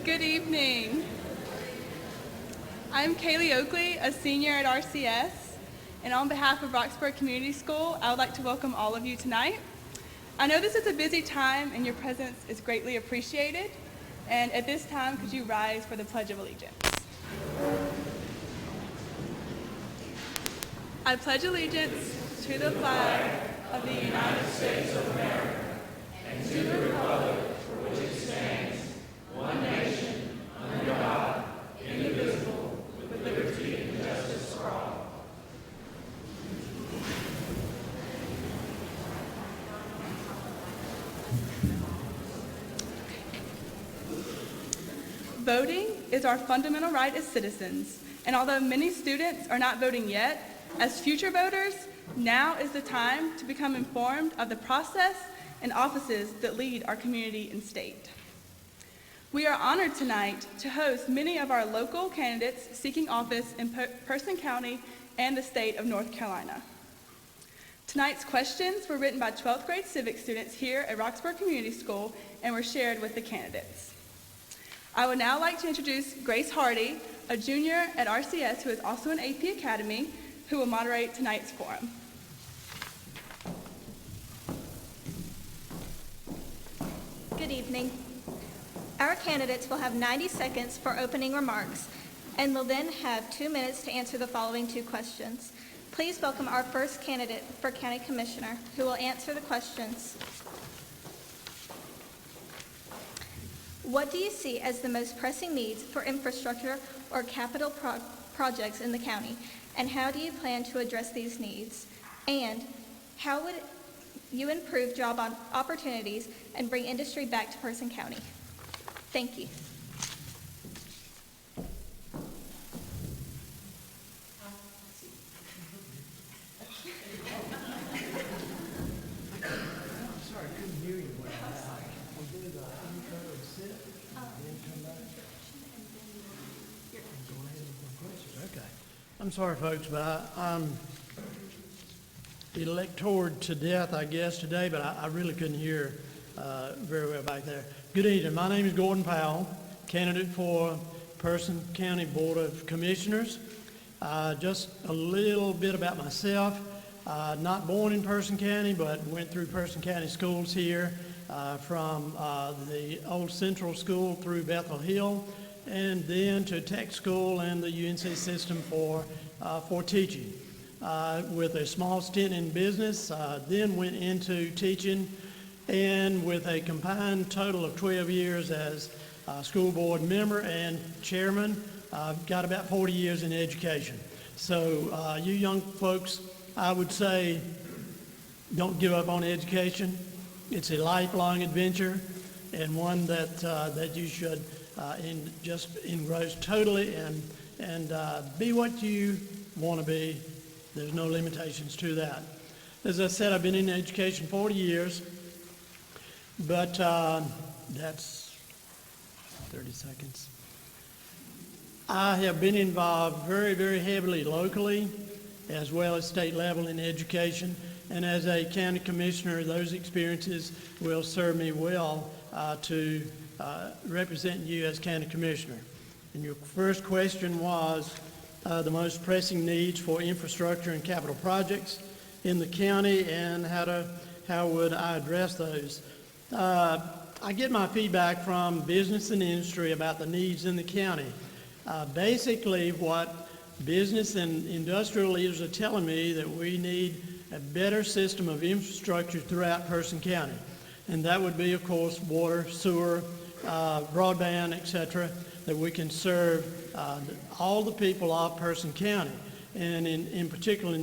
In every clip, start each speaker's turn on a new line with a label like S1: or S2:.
S1: Good evening. I'm Kaylee Oakley, a senior at RCS, and on behalf of Roxboro Community School, I would like to welcome all of you tonight. I know this is a busy time and your presence is greatly appreciated, and at this time, could you rise for the Pledge of Allegiance? I pledge allegiance to the flag of the United States of America and to the republic for which it stands, one nation, under God, indivisible, with liberty and justice for all. Voting is our fundamental right as citizens, and although many students are not voting yet, as future voters, now is the time to become informed of the process and offices that lead our community and state. We are honored tonight to host many of our local candidates seeking office in Person County and the state of North Carolina. Tonight's questions were written by 12th grade civics students here at Roxboro Community School and were shared with the candidates. I would now like to introduce Grace Hardy, a junior at RCS who is also an AP Academy, who will moderate tonight's forum.
S2: Good evening. Our candidates will have 90 seconds for opening remarks and will then have 2 minutes to answer the following 2 questions. Please welcome our first candidate for County Commissioner, who will answer the questions. What do you see as the most pressing needs for infrastructure or capital projects in the county, and how do you plan to address these needs? And how would you improve job opportunities and bring industry back to Person County? Thank you.
S3: I'm sorry, folks, but I'm electored to death, I guess, today, but I really couldn't hear very well back there. Good evening. My name is Gordon Powell, candidate for Person County Board of Commissioners. Just a little bit about myself. Not born in Person County, but went through Person County schools here from the old Central School through Bethel Hill, and then to tech school and the UNC system for teaching. With a small stint in business, then went into teaching, and with a combined total of 12 years as a school board member and chairman, I've got about 40 years in education. So you young folks, I would say, don't give up on education. It's a lifelong adventure, and one that you should just engross totally and be what you want to be. There's no limitations to that. As I said, I've been in education 40 years, but that's 30 seconds. I have been involved very, very heavily locally as well as state level in education, and as a county commissioner, those experiences will serve me well to represent you as county commissioner. And your first question was the most pressing needs for infrastructure and capital projects in the county, and how would I address those. I get my feedback from business and industry about the needs in the county. Basically, what business and industrial leaders are telling me that we need a better system of infrastructure throughout Person County. And that would be, of course, water, sewer, broadband, etc., that we can serve all the people of Person County. And in particular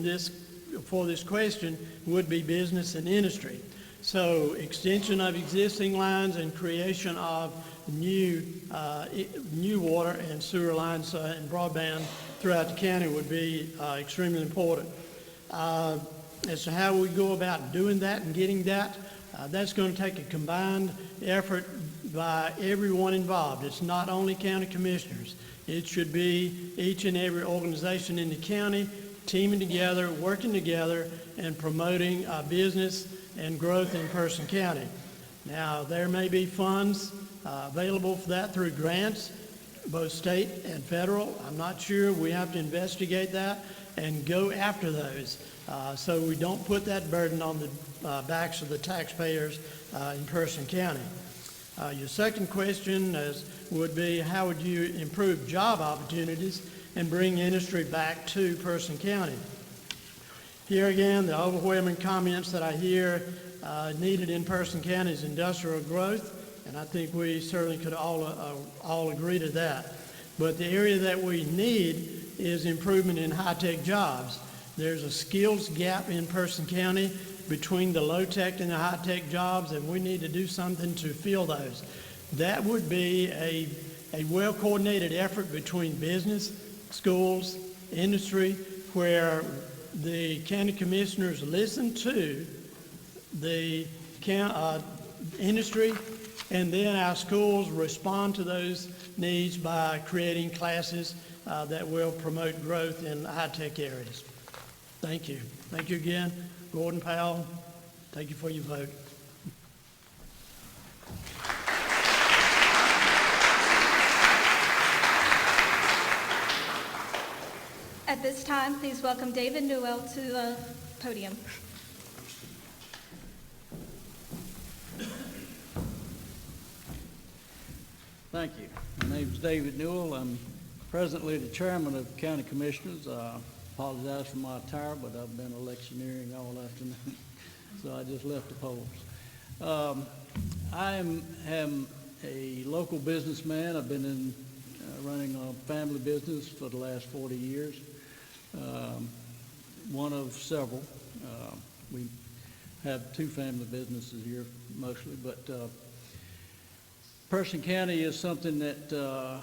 S3: for this question would be business and industry. So extension of existing lines and creation of new water and sewer lines and broadband throughout the county would be extremely important. As to how we go about doing that and getting that, that's going to take a combined effort by everyone involved. It's not only county commissioners. It should be each and every organization in the county teaming together, working together, and promoting business and growth in Person County. Now, there may be funds available for that through grants, both state and federal. I'm not sure. We have to investigate that and go after those so we don't put that burden on the backs of the taxpayers in Person County. Your second question would be, how would you improve job opportunities and bring industry back to Person County? Here again, the overwhelming comments that I hear needed in Person County is industrial growth, and I think we certainly could all agree to that. But the area that we need is improvement in high-tech jobs. There's a skills gap in Person County between the low-tech and the high-tech jobs, and we need to do something to fill those. That would be a well-coordinated effort between business, schools, industry, where the county commissioners listen to the industry, and then our schools respond to those needs by creating classes that will promote growth in high-tech areas. Thank you. Thank you again, Gordon Powell. Thank you for your vote.
S2: At this time, please welcome David Newell to the podium.
S4: Thank you. My name is David Newell. I'm presently the chairman of the County Commissioners. I apologize for my attire, but I've been electioneering all afternoon, so I just left the polls. I am a local businessman. I've been in running a family business for the last 40 years, one of several. We have two family businesses here mostly, but Person County is something that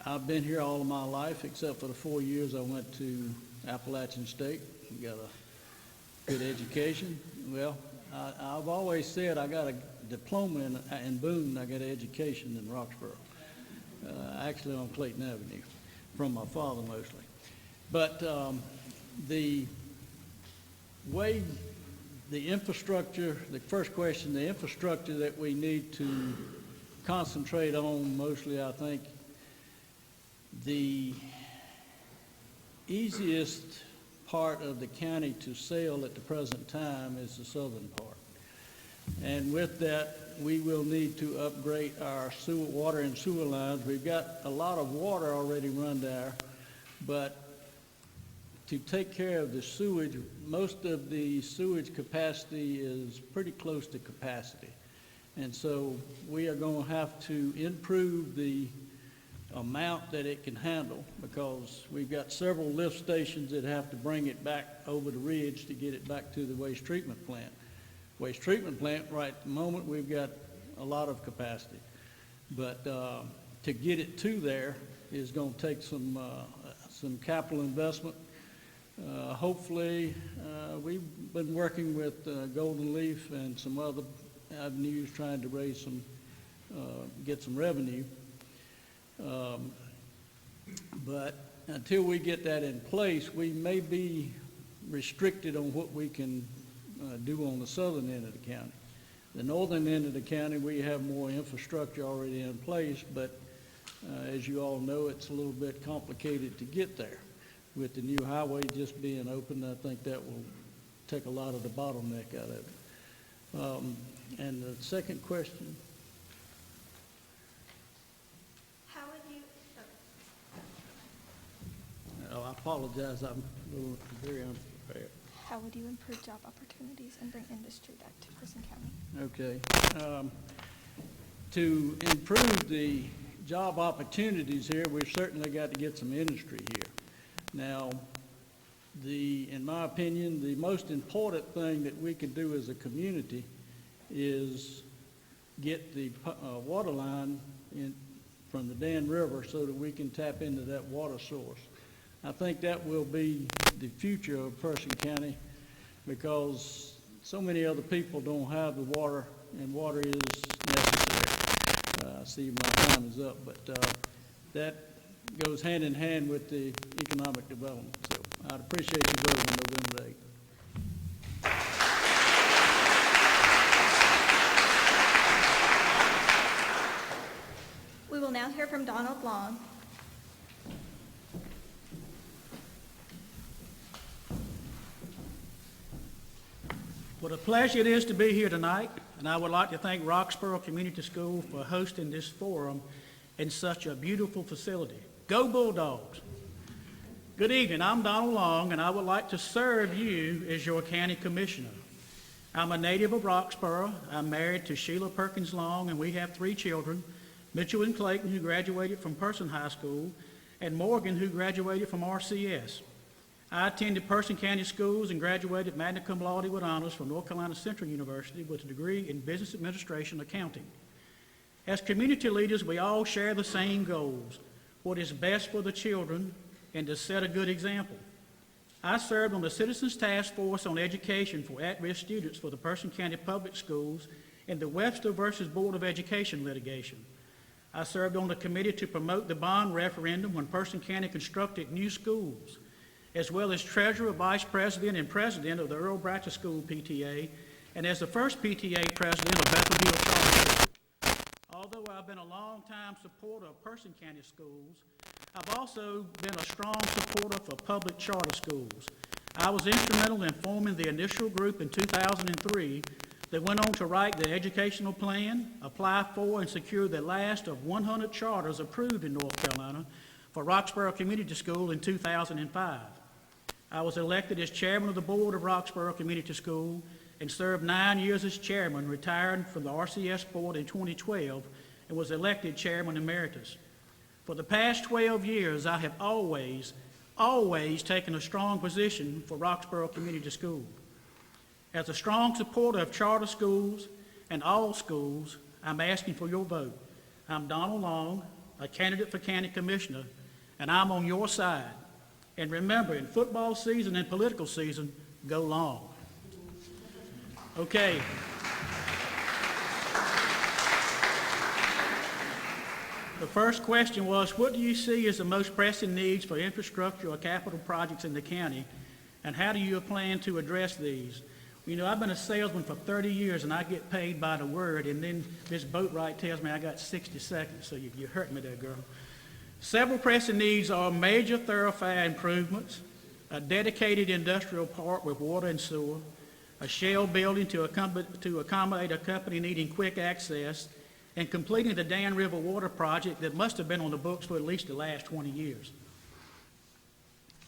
S4: I've been here all of my life, except for the 4 years I went to Appalachian State and got a good education. Well, I've always said I got a diploma in Boone. I got an education in Roxboro, actually on Clayton Avenue, from my father mostly. But the way the infrastructure, the first question, the infrastructure that we need to concentrate on mostly, I think, the easiest part of the county to sell at the present time is the southern part. And with that, we will need to upgrade our water and sewer lines. We've got a lot of water already run there, but to take care of the sewage, most of the sewage capacity is pretty close to capacity. And so we are going to have to improve the amount that it can handle, because we've got several lift stations that have to bring it back over the ridge to get it back to the waste treatment plant. Waste treatment plant, right at the moment, we've got a lot of capacity. But to get it to there is going to take some capital investment. Hopefully, we've been working with Golden Leaf and some other avenues trying to raise some, get some revenue. But until we get that in place, we may be restricted on what we can do on the southern end of the county. The northern end of the county, we have more infrastructure already in place, but as you all know, it's a little bit complicated to get there. With the new highway just being open, I think that will take a lot of the bottleneck out of it. And the second question?
S2: How would you,
S4: Oh, I apologize, I'm very unprepared.
S2: how would you improve job opportunities and bring industry back to Person County?
S4: Okay. To improve the job opportunities here, we've certainly got to get some industry here. Now, in my opinion, the most important thing that we can do as a community is get the water line in from the Dan River so that we can tap into that water source. I think that will be the future of Person County, because so many other people don't have the water, and water is necessary. I see my time is up, but that goes hand in hand with the economic development. So I'd appreciate you voting on November 8th.
S2: now hear from Donald Long.
S5: What a pleasure it is to be here tonight, and I would like to thank Roxboro Community School for hosting this forum in such a beautiful facility. Go Bulldogs! Good evening, I'm Donald Long, and I would like to serve you as your county commissioner. I'm a native of Roxboro. I'm married to Sheila Perkins Long, and we have 3 children, Mitchell and Clayton, who graduated from Person High School, and Morgan, who graduated from RCS. I attended Person County Schools and graduated magna cum laude with honors from North Carolina Central University with a degree in Business Administration Accounting. As community leaders, we all share the same goals, what is best for the children and to set a good example. I served on the Citizens Task Force on Education for at-risk students for the Person County Public Schools in the Webster versus Board of Education litigation. I served on the committee to promote the bond referendum when Person County constructed new schools, as well as treasurer, vice president, and president of the Earl Bratcher School PTA, and as the first PTA president of Bethel Hill Charter School. Although I've been a long-time supporter of Person County schools, I've also been a strong supporter for public charter schools. I was instrumental in forming the initial group in 2003 that went on to write the educational plan, apply for, and secure the last of 100 charters approved in North Carolina for Roxboro Community School in 2005. I was elected as chairman of the board of Roxboro Community School and served 9 years as chairman, retiring from the RCS board in 2012, and was elected chairman emeritus. For the past 12 years, I have always taken a strong position for Roxboro Community School. As a strong supporter of charter schools and all schools, I'm asking for your vote. I'm Donald Long, a candidate for county commissioner, and I'm on your side. And remember, in football season and political season, go Long. Okay. The first question was, what do you see as the most pressing needs for infrastructure or capital projects in the county, and how do you plan to address these? You know, I've been a salesman for 30 years, and I get paid by the word, and then this boatwright tells me I got 60 seconds, so you hurt me there, girl. Several pressing needs are major thoroughfare improvements, a industrial park with water and sewer, a shell building to accommodate a company needing quick access, and completing the Dan River Water Project that must have been on the books for at least the last 20 years.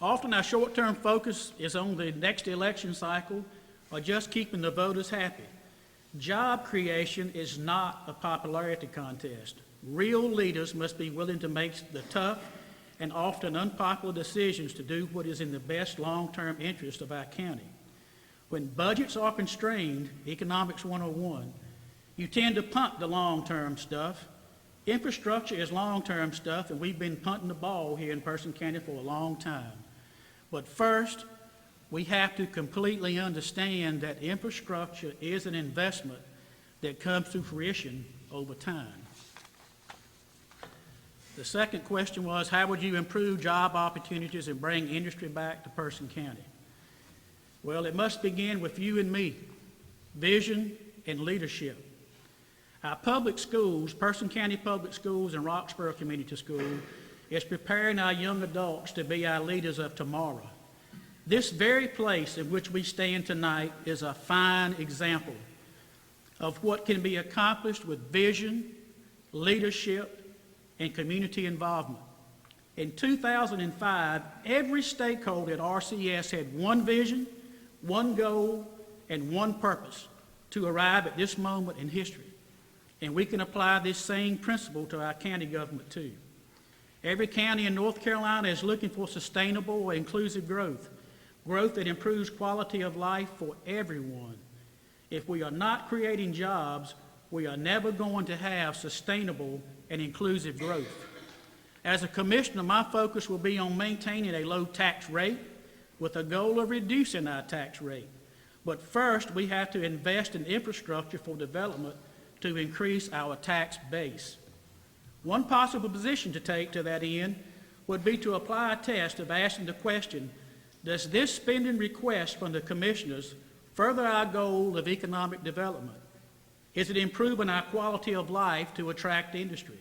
S5: Often our short-term focus is on the next election cycle or just keeping the voters happy. Job creation is not a popularity contest. Real leaders must be willing to make the tough and often unpopular decisions to do what is in the best long-term interest of our county. When budgets are constrained, Economics 101, you tend to punt the long-term stuff. Infrastructure is long-term stuff, and we've been punting the ball here in Person County for a long time. But first, we have to completely understand that infrastructure is an investment that comes to fruition over time. The second question was, how would you improve job opportunities and bring industry back to Person County? Well, it must begin with you and me, vision and leadership. Our public schools, Person County Public Schools and Roxboro Community School, is preparing our young adults to be our leaders of tomorrow. This very place in which we stand tonight is a fine example of what can be accomplished with vision, leadership, and community involvement. In 2005, every stakeholder at RCS had one vision, one goal, and one purpose to arrive at this moment in history. And we can apply this same principle to our county government too. Every county in North Carolina is looking for sustainable or inclusive growth that improves quality of life for everyone. If we are not creating jobs, we are never going to have sustainable and inclusive growth. As a commissioner, my focus will be on maintaining a low tax rate with a goal of reducing our tax rate. But first, we have to invest in infrastructure for development to increase our tax base. One possible position to take to that end would be to apply a test of asking the question, does this spending request from the commissioners further our goal of economic development? Is it improving our quality of life to attract industry?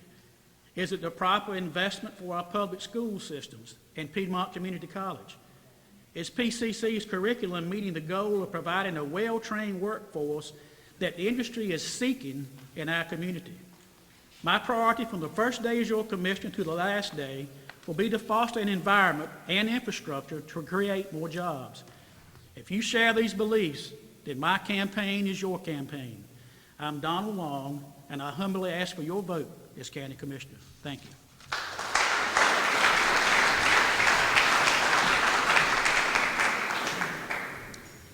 S5: Is it the proper investment for our public school systems and Piedmont Community College? Is PCC's curriculum meeting the goal of providing a well-trained workforce that the industry is seeking in our community? My priority from the first day as your commissioner to the last day will be to foster an environment and infrastructure to create more jobs. If you share these beliefs, then my campaign is your campaign. I'm Donald Long, and I humbly ask for your vote as County Commissioner. Thank you.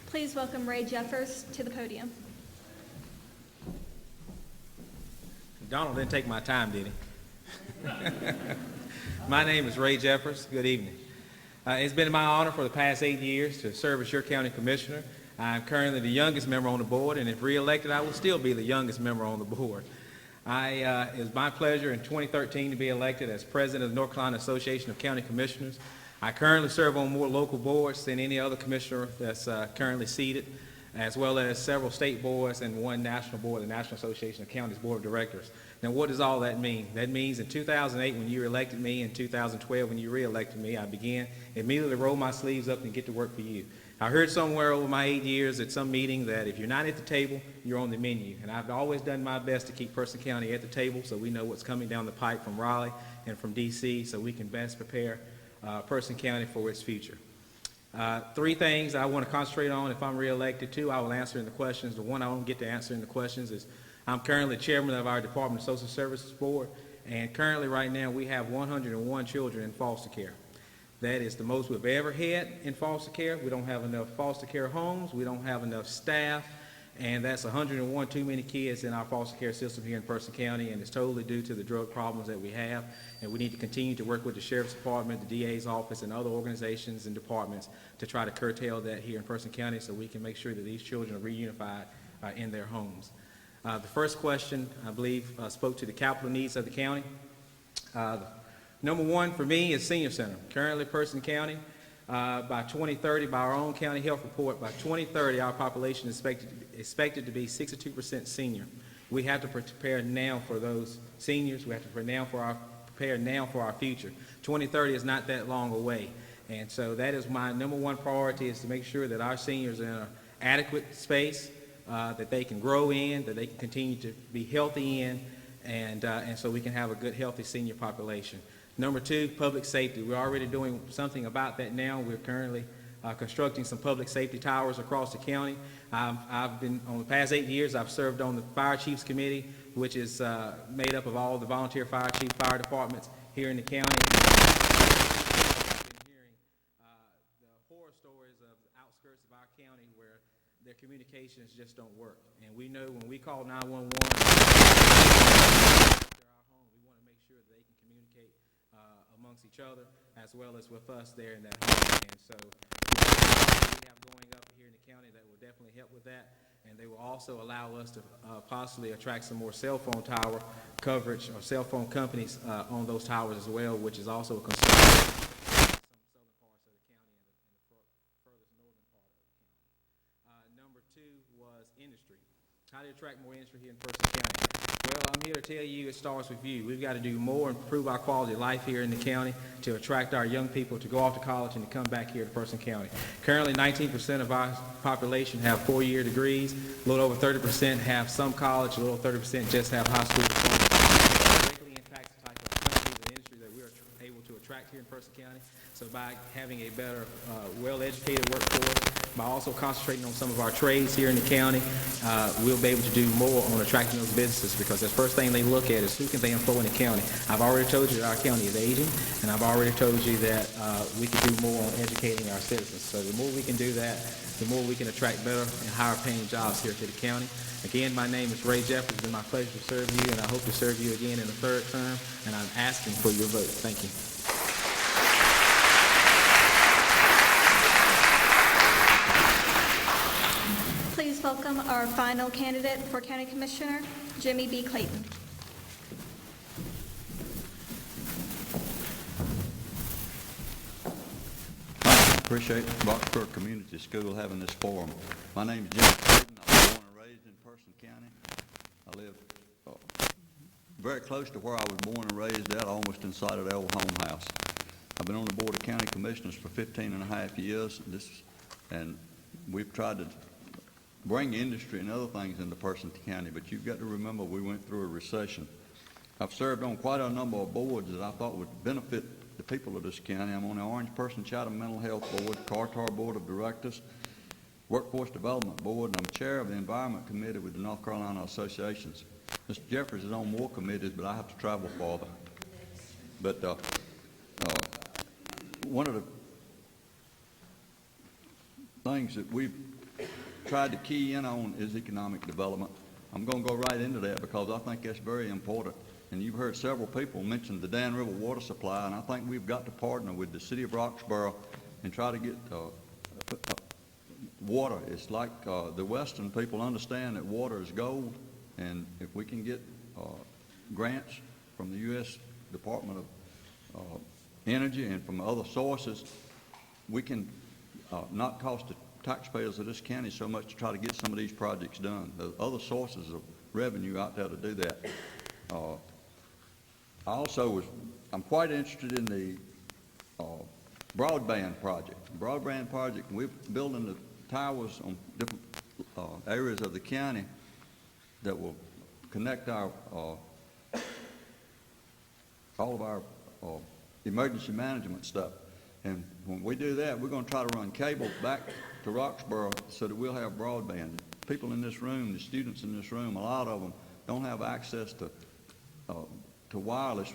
S2: Please welcome Ray Jeffers to the podium.
S6: Donald didn't take my time, did he? My name is Ray Jeffers. Good evening. It's been my honor for the past 8 years to serve as your county commissioner. I'm currently the youngest member on the board, and if reelected, I will still be the youngest member on the board. It was my pleasure in 2013 to be elected as president of the North Carolina Association of County Commissioners. I currently serve on more local boards than any other commissioner that's currently seated, as well as several state boards and one national board, the National Association of Counties Board of Directors. Now, what does all that mean? That means in 2008, when you elected me, in 2012, when you re-elected me, I began immediately to roll my sleeves up and get to work for you. I heard somewhere over my 8 years at some meeting that if you're not at the table, you're on the menu. And I've always done my best to keep Person County at the table so we know what's coming down the pipe from Raleigh and from D.C. so we can best prepare Person County for its future. 3 things I want to concentrate on if I'm reelected. 2, I will answer in the questions. The one I won't get to answer in the questions is I'm currently chairman of our Department of Social Services Board, and currently right now we have 101 children in foster care. That is the most we've ever had in foster care. We don't have enough foster care homes. We don't have enough staff, and that's 101 too many kids in our foster care system here in Person County, and it's totally due to the drug problems that we have. And we need to continue to work with the Sheriff's Department, the DA's office, and other organizations and departments to try to curtail that here in Person County so we can make sure that these children are reunified in their homes. The first question, I believe, spoke to the capital needs of the county. Number 1 for me is senior center. Currently, Person County, by 2030, by our own county health report, by 2030, our population is expected to be 62% senior. We have to prepare now for those seniors. We have to prepare now for our future. 2030 is not that long away. And so that is my number 1 priority, is to make sure that our seniors are in an adequate space, that they can grow in, that they can continue to be healthy in, and so we can have a good, healthy senior population. Number 2, public safety. We're already doing something about that now. We're currently constructing some public safety towers across the county. I've been, on the past 8 years, I've served on the Fire Chiefs Committee, which is made up of all the volunteer fire chief fire departments here in the county. I've been hearing the horror stories of the outskirts of our county where their communications just don't work. And we know when we call 911, amongst each other, as well as with us there in that home. And so we have going up here in the county that will definitely help with that, and they will also allow us to possibly attract some more cell phone tower coverage or cell phone companies on those towers as well, which is also a concern in some southern parts of the county and the furthest northern part of the county. Number 2 was industry. How to attract more industry here in Person County? Well, I'm here to tell you it starts with you. We've got to do more and improve our quality of life here in the county to attract our young people to go off to college and to come back here to Person County. Currently, 19% of our population have 4-year degrees. A little over 30% have some college. A little over 30% just have high school diplomas. It directly impacts the type of companies and industry that we are able to attract here in Person County. So by having a better, well-educated workforce, by also concentrating on some of our trades here in the county, we'll be able to do more on attracting those businesses, because the first thing they look at is who can they employ in the county. I've already told you that our county is aging, and I've already told you that we can do more on educating our citizens. So the more we can do that, the more we can attract better and higher paying jobs here to the county. Again, my name is Ray Jeffers. It's been my pleasure to serve you, and I hope to serve you again in the 3rd term, and I'm asking for your vote. Thank you.
S2: Please welcome our final candidate for County Commissioner, Jimmy B. Clayton.
S7: I appreciate Roxboro Community School having this forum. My name is Jimmy Clayton. I was born and raised in Person County. I live very close to where I was born and raised at, almost inside of the old home house. I've been on the Board of County Commissioners for 15 and a half years, and we've tried to bring industry and other things into Person County, but you've got to remember we went through a recession. I've served on quite a number of boards that I thought would benefit the people of this county. I'm on the Orange Person Chatham Mental Health Board, Carter Board of Directors, Workforce Development Board, and I'm chair of the Environment Committee with the North Carolina Associations. Mr. Jeffers is on more committees, but I have to travel farther. But one of the things that we've tried to key in on is economic development. I'm going to go right into that because I think that's very important. And you've heard several people mention the Dan River water supply, and I think we've got to partner with the city of Roxboro and try to get water. It's like the Western people understand that water is gold, and if we can get grants from the U.S. Department of Energy and from other sources, we can not cost the taxpayers of this county so much to try to get some of these projects done. There's other sources of revenue out there to do that. I'm quite interested in the broadband project. We're building the towers on different areas of the county that will connect our all of our emergency management stuff. And when we do that, we're going to try to run cable back to Roxboro so that we'll have broadband. People in this room, the students in this room, a lot of them don't have access to wireless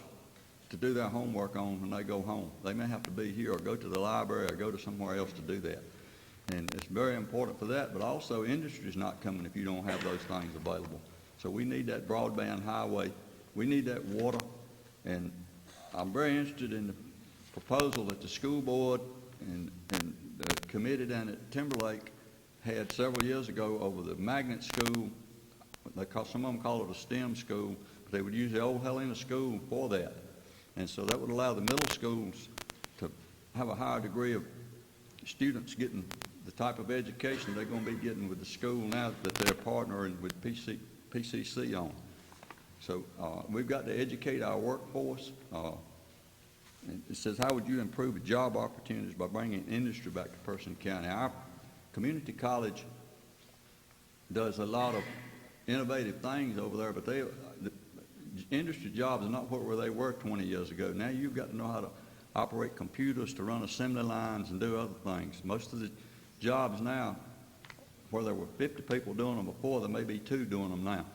S7: to do their homework on when they go home. They may have to be here or go to the library or go to somewhere else to do that. And it's very important for that, but also industry's not coming if you don't have those things available. So we need that broadband highway. We need that water. And I'm very interested in the proposal that the school board and the committee down at Timberlake had several years ago over the magnet school. Some of them call it a STEM school, but they would use the old Helena school for that. And so that would allow the middle schools to have a higher degree of students getting the type of education they're going to be getting with the school now that they're partnering with PCC on. So we've got to educate our workforce. It says, how would you improve job opportunities by bringing industry back to Person County? Our community college does a lot of innovative things over there, but the industry jobs are not where they were 20 years ago. Now you've got to know how to operate computers, to run assembly lines and do other things. Most of the jobs now, where there were 50 people doing them before, there may be 2 doing them now.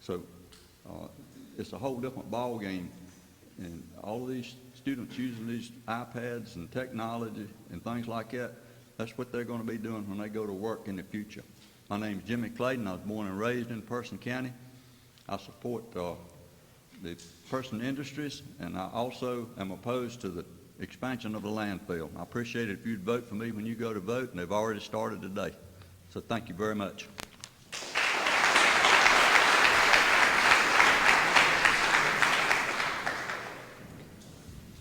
S7: So it's a whole different ball game. And all of these students using these iPads and technology and things like that, that's what they're going to be doing when they go to work in the future. My name is Jimmy Clayton. I was born and raised in Person County. I support the Person Industries, and I also am opposed to the expansion of the landfill. I appreciate it if you'd vote for me when you go to vote, and they've already started today. So thank you very much.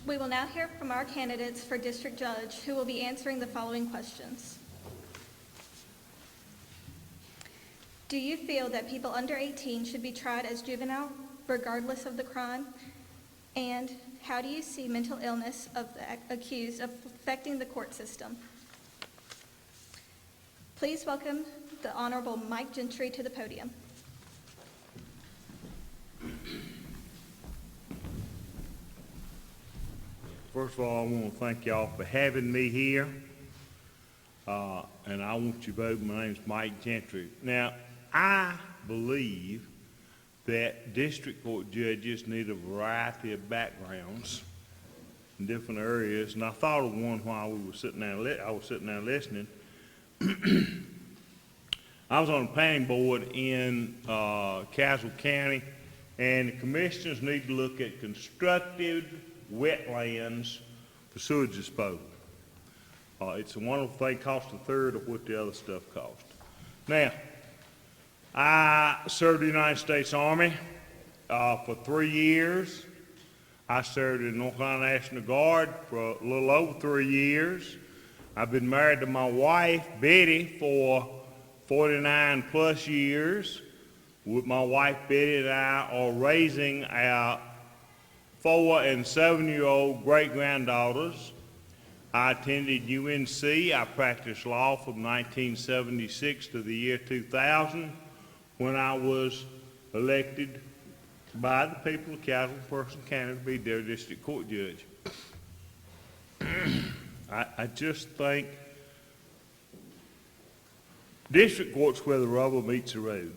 S2: We will now hear from our candidates for District Judge, who will be answering the following questions. Do you feel that people under 18 should be tried as juvenile regardless of the crime? And how do you see mental illness of the accused affecting the court system? Please welcome the Honorable Mike Gentry to the podium.
S8: First of all, I want to thank y'all for having me here. And I want you to vote. My name is Mike Gentry. Now, I believe that district court judges need a variety of backgrounds in different areas. And I thought of one while we were sitting there. I was sitting there listening. I was on the planning board in Castle County, and the commissioners need to look at constructed wetlands for sewage disposal. It's a wonderful thing, costs a third of what the other stuff costs. Now, I served in the United States Army for 3 years. I served in the North Carolina National Guard for a little over 3 years. I've been married to my wife, Betty, for 49 plus years. with my wife Betty and I are raising our 4 and 7-year-old great-granddaughters. I attended UNC. I practiced law from 1976 to the year 2000 when I was elected by the people of Castle Person County to be their district court judge. I just think district court's where the rubber meets the road.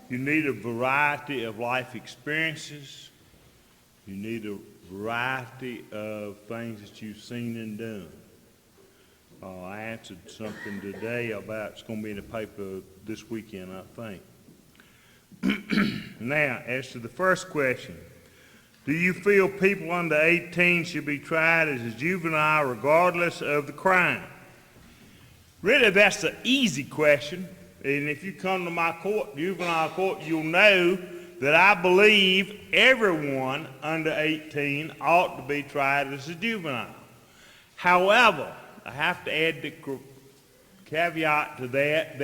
S8: You need a variety of life experiences. You need a variety of things that you've seen and done. I answered something today about it's going to be in the paper this weekend, I think. Now, as to the first question, do you feel people under 18 should be tried as a juvenile regardless of the crime? Really, that's an easy question. And if you come to my court, juvenile court, you'll know that I believe everyone under 18 ought to be tried as a juvenile. However, I have to add the caveat to that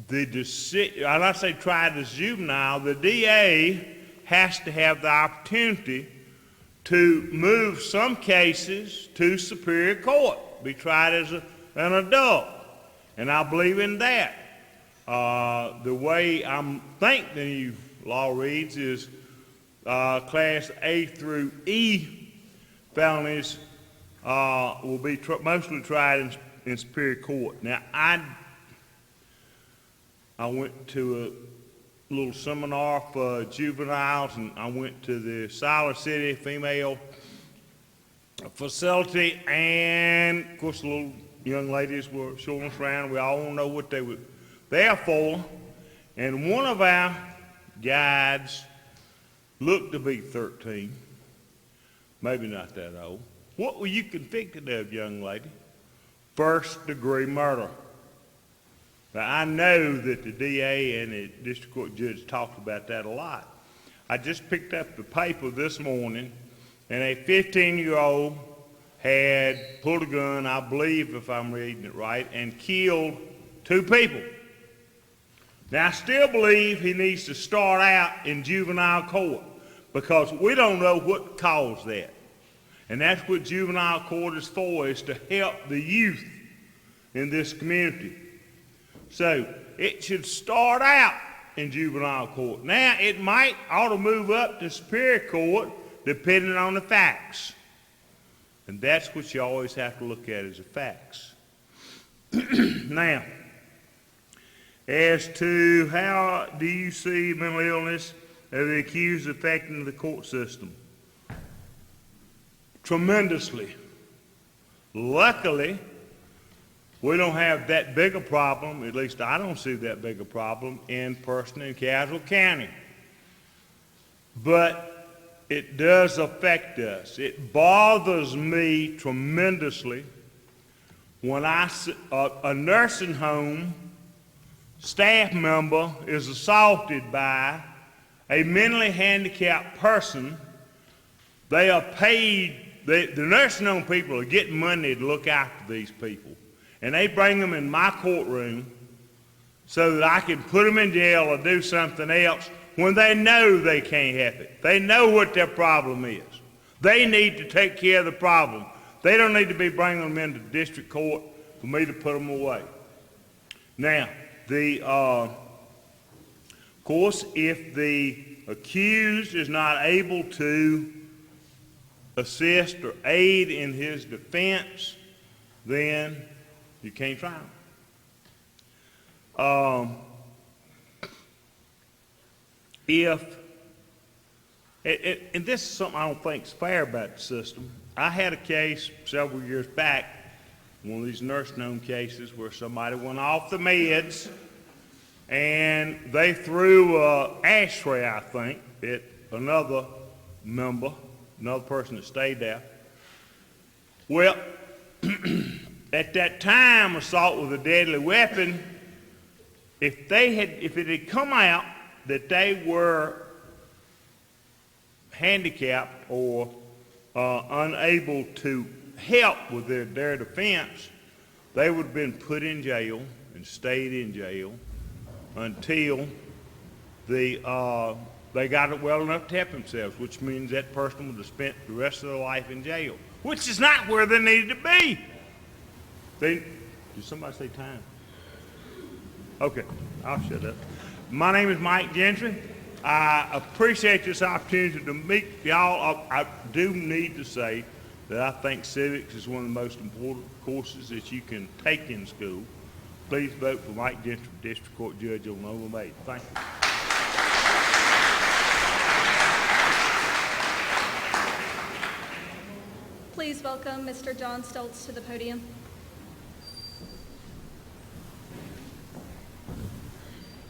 S8: the decision, when I say tried as juvenile, the DA has to have the opportunity to move some cases to Superior Court, be tried as an adult. And I believe in that. The way I think the new law reads is Class A through E felonies will be mostly tried in Superior Court. Now, I went to a little seminar for juveniles, and I went to the Siler City female facility, and of course the little young ladies were showing us around. We all know what they were there for, and one of our guides looked to be 13, maybe not that old. What were you convicted of, young lady? First-degree murder. Now, I know that the DA and the district court judge talked about that a lot. I just picked up the paper this morning, and a 15-year-old had pulled a gun, I believe, if I'm reading it right, and killed 2 people. Now, I still believe he needs to start out in juvenile court because we don't know what caused that. And that's what juvenile court is for, is to help the youth in this community. So it should start out in juvenile court. Now, it ought to move up to Superior Court depending on the facts. And that's what you always have to look at, is the facts. Now, as to how do you see mental illness of the accused affecting the court system? Tremendously. Luckily, we don't have that big a problem, at least I don't see that big a problem, in Person and Castle County. But it does affect us. It bothers me tremendously when a nursing home staff member is assaulted by a mentally handicapped person. They are paid, the nursing home people are getting money to look after these people. And they bring them in my courtroom so that I can put them in jail or do something else when they know they can't help it. They know what their problem is. They need to take care of the problem. They don't need to be bringing them into district court for me to put them away. Now, of course, if the accused is not able to assist or aid in his defense, then you can't try him. And this is something I don't think is fair about the system. I had a case several years back, one of these nursing home cases, where somebody went off the meds and they threw an ashtray, I think, at another member, another person that stayed there. Well, at that time, assault with a deadly weapon, if it had come out that they were handicapped or unable to help with their defense, they would have been put in jail and stayed in jail until they got it well enough to help themselves, which means that person would have spent the rest of their life in jail, which is not where they needed to be. Did somebody say time? Okay, I'll shut up. My name is Mike Gentry. I appreciate this opportunity to meet y'all. I do need to say that I think civics is one of the most important courses that you can take in school. Please vote for Mike Gentry, District Court Judge on November 8th. Thank you.
S2: Please welcome Mr. John Stoltz to the podium.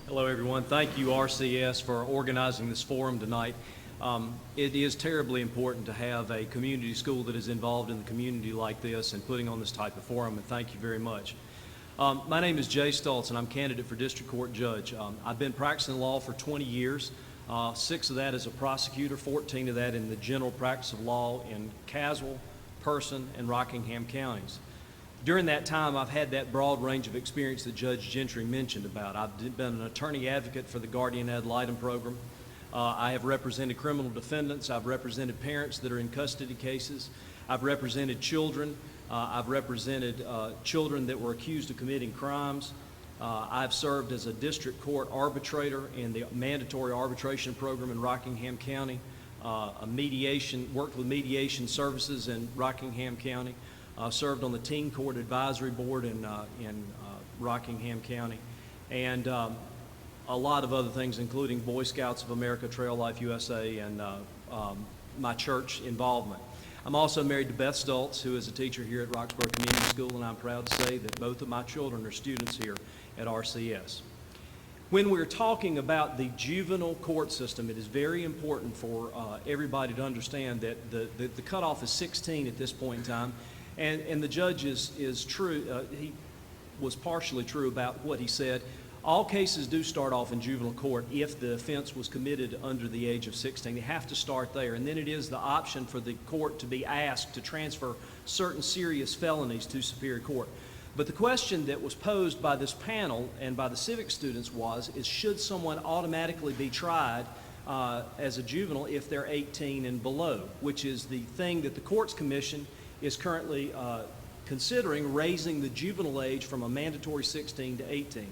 S9: Hello, everyone. Thank you, RCS, for organizing this forum tonight. It is terribly important to have a community school that is involved in the community like this and putting on this type of forum, and thank you very much. My name is Jay Stoltz, and I'm candidate for District Court Judge. I've been practicing law for 20 years, 6 of that as a prosecutor, 14 of that in the general practice of law in Caswell, Person, and Rockingham counties. During that time, I've had that broad range of experience that Judge Gentry mentioned about. I've been an attorney advocate for the guardian ad litem program. I have represented criminal defendants. I've represented parents that are in custody cases. I've represented children. I've represented children that were accused of committing crimes. I've served as a district court arbitrator in the mandatory arbitration program in Rockingham County, worked with mediation services in Rockingham County. Served on the Teen Court Advisory Board in Rockingham County, and a lot of other things, including Boy Scouts of America, Trail Life USA, and my church involvement. I'm also married to Beth Stoltz, who is a teacher here at Roxboro Community School, and I'm proud to say that both of my children are students here at RCS. When we're talking about the juvenile court system, it is very important for everybody to understand that the cutoff is 16 at this point in time. And the judge is true, he was partially true about what he said. All cases do start off in juvenile court if the offense was committed under the age of 16. They have to start there. And then it is the option for the court to be asked to transfer certain serious felonies to Superior Court. But the question that was posed by this panel and by the civics students is should someone automatically be tried as a juvenile if they're 18 and below, which is the thing that the Courts Commission is currently considering, raising the juvenile age from a mandatory 16 to 18.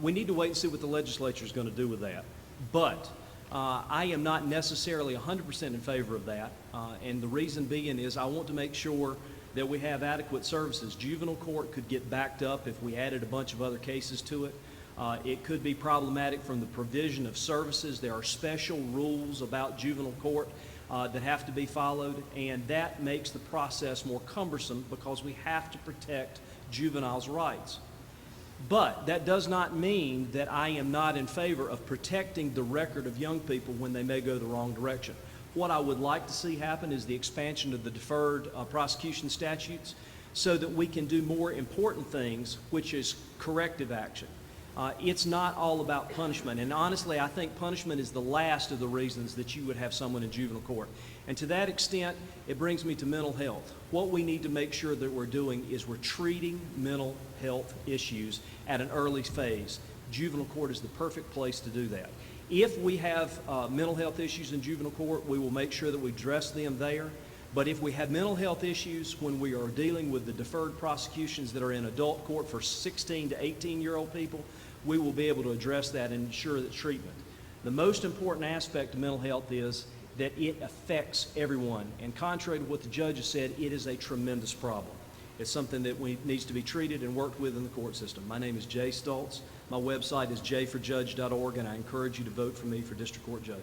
S9: We need to wait and see what the legislature is going to do with that. But I am not necessarily 100% in favor of that, and the reason being is I want to make sure that we have adequate services. Juvenile court could get backed up if we added a bunch of other cases to it. It could be problematic from the provision of services. There are special rules about juvenile court that have to be followed, and that makes the process more cumbersome because we have to protect juveniles' rights. But that does not mean that I am not in favor of protecting the record of young people when they may go the wrong direction. What I would like to see happen is the expansion of the deferred prosecution statutes so that we can do more important things, which is corrective action. It's not all about punishment, and honestly, I think punishment is the last of the reasons that you would have someone in juvenile court. And to that extent, it brings me to mental health. What we need to make sure that we're doing is we're treating mental health issues at an early phase. Juvenile court is the perfect place to do that. If we have mental health issues in juvenile court, we will make sure that we address them there. But if we have mental health issues when we are dealing with the deferred prosecutions that are in adult court for 16 to 18-year-old people, we will be able to address that and ensure that treatment. The most important aspect of mental health is that it affects everyone. And contrary to what the judge has said, it is a tremendous problem. It's something that needs to be treated and worked with in the court system. My name is Jay Stoltz. My website is jforjudge.org, and I encourage you to vote for me for District Court Judge.